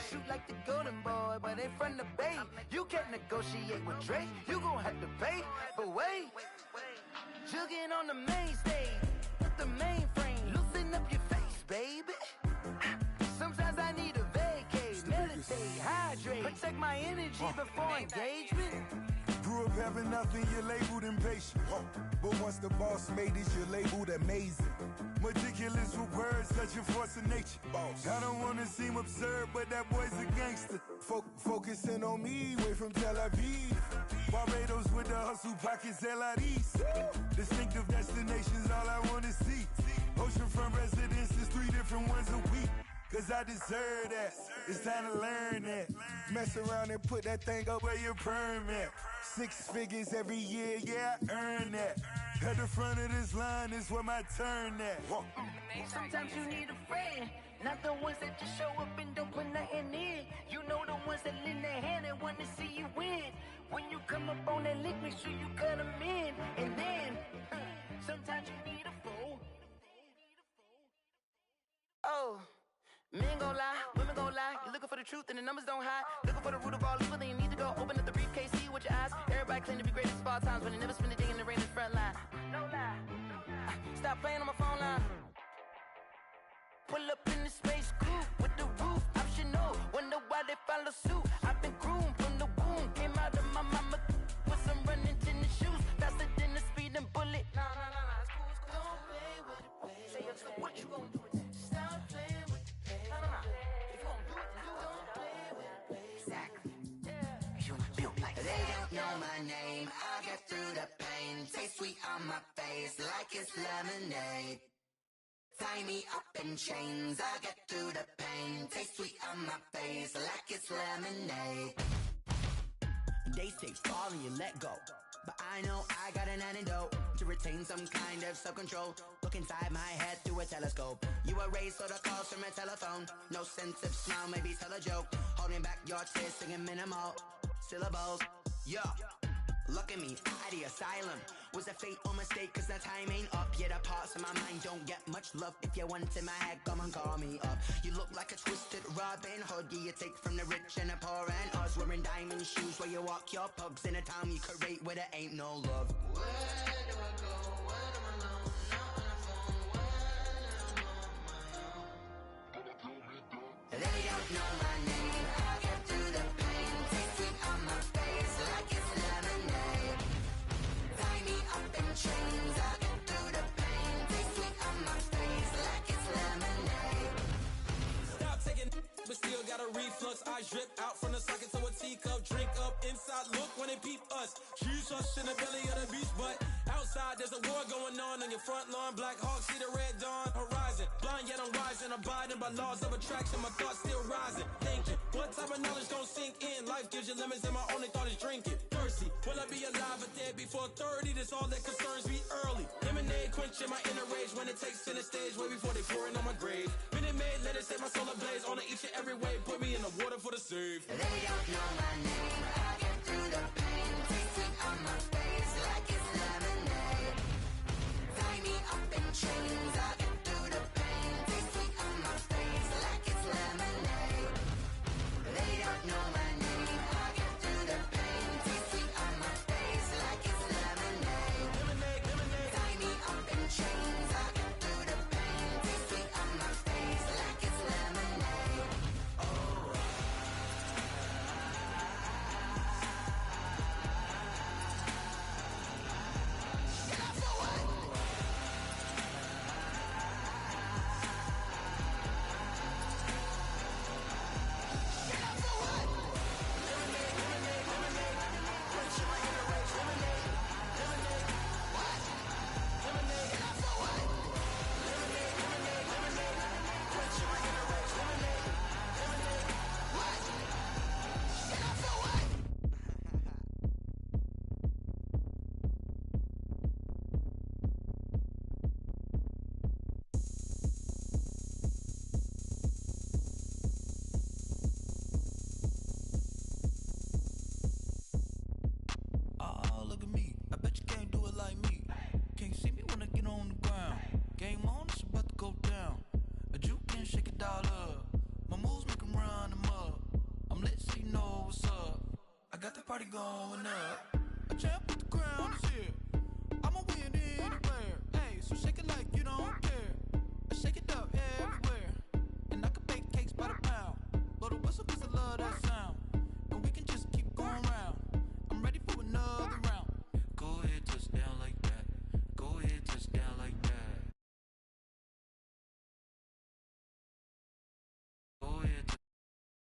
S14: Shoot like the golden boy, but they from the bay. You can't negotiate with Drake. You gon' have to pay. But wait, jugging on the main stage with the mainframe. Loosen up your face, baby. Sometimes I need a vacate, meditate, hydrate, protect my energy before engagement.
S12: Grew up having nothing, you're labeled impatient. But once the boss made it, you're labeled amazing. Meticulous with words, such a force of nature. I don't wanna seem absurd, but that boy's a gangster. Focusing on me, way from Tel Aviv. Barbados with the hustle pockets, LIDs. Distinctive destinations, all I wanna see. Oceanfront residences, 3 different ones a week. Cause I deserve that, it's time to learn that. Mess around and put that thing up where your permit. 6 figures every year, yeah, I earn that. At the front of this line is where my turn at.
S14: Sometimes you need a friend, not the ones that just show up and don't put nothing in. You know the ones that lend their hand and want to see you win. When you come up on that lick, make sure you cut them in. And then, sometimes you need a fool. Oh. Men gon' lie, women gon' lie. You're looking for the truth and the numbers don't hide. Looking for the root of all evil, then you need to go open up the briefcase, see with your eyes. Everybody claim to be greatest of all times, but they never spend a day in the rain in the front line. No lie. Stop playing on my phone line. Pull up in the space coupe with the roof optional. Wonder why they follow suit. I've been groomed from the womb. Came out of my mama with some running tennis shoes. Faster than the speeding bullet. Nah, it's cool, it's cool. Don't play with it, baby. Say so what you gon' do with it? Stop playing with it.
S15: I get through the pain, taste sweet on my face like it's lemonade. Tie me up in chains, I get through the pain, taste sweet on my face like it's lemonade.
S10: They say fall and you let go, but I know I got an antidote to retain some kind of self-control. Look inside my head through a telescope. You erase all the calls from a telephone. No sense of smile, maybe tell a joke. Holding back your tears, singing minimal syllables. Yeah. Look at me, out the asylum. Was a fate or mistake, cause the time ain't up. Yeah, the parts of my mind don't get much love. If you want in my head, come and call me up. You look like a twisted Robin Hood. Yeah, you take from the rich and the poor and us. Wearing diamond shoes where you walk your pugs. In a town you create where there ain't no love.
S15: Where do I go? When I'm alone? Not on the phone. When I'm on my own. They don't know my name. I get through the pain. Taste sweet on my face like it's lemonade. Tie me up in chains. I get through the pain. Taste sweet on my face like it's lemonade.
S1: Stop taking, but still got a reflux. Eyes drip out from the socket to a teacup. Drink up inside. Look when they peep us. Choose us in the belly of the beach, but outside there's a war going on your front lawn. Black Hawk see the red dawn horizon. Blind yet I'm rising, abiding by laws of attraction. My thoughts still rising. Thinking, what type of knowledge gon' sink in? Life gives you lemons, and my only thought is drinking. Thirsty, will I be alive or dead before 30? That's all that concerns me early. Lemonade quenching my inner rage when it takes center stage, way before they pour it on my grave. Minute Maid, let it set my soul ablaze. On each and every way, put me in the water for the save.
S15: They don't know my name. I get through the pain. Taste sweet on my face like it's lemonade. Tie me up in chains. I get through the pain. Taste sweet on my face like it's lemonade. They don't know my name. I get through the pain. Taste sweet on my face like it's lemonade. Tie me up in chains. I get through the pain. Taste sweet on my face like it's lemonade. Oh.
S1: party going up. A champ.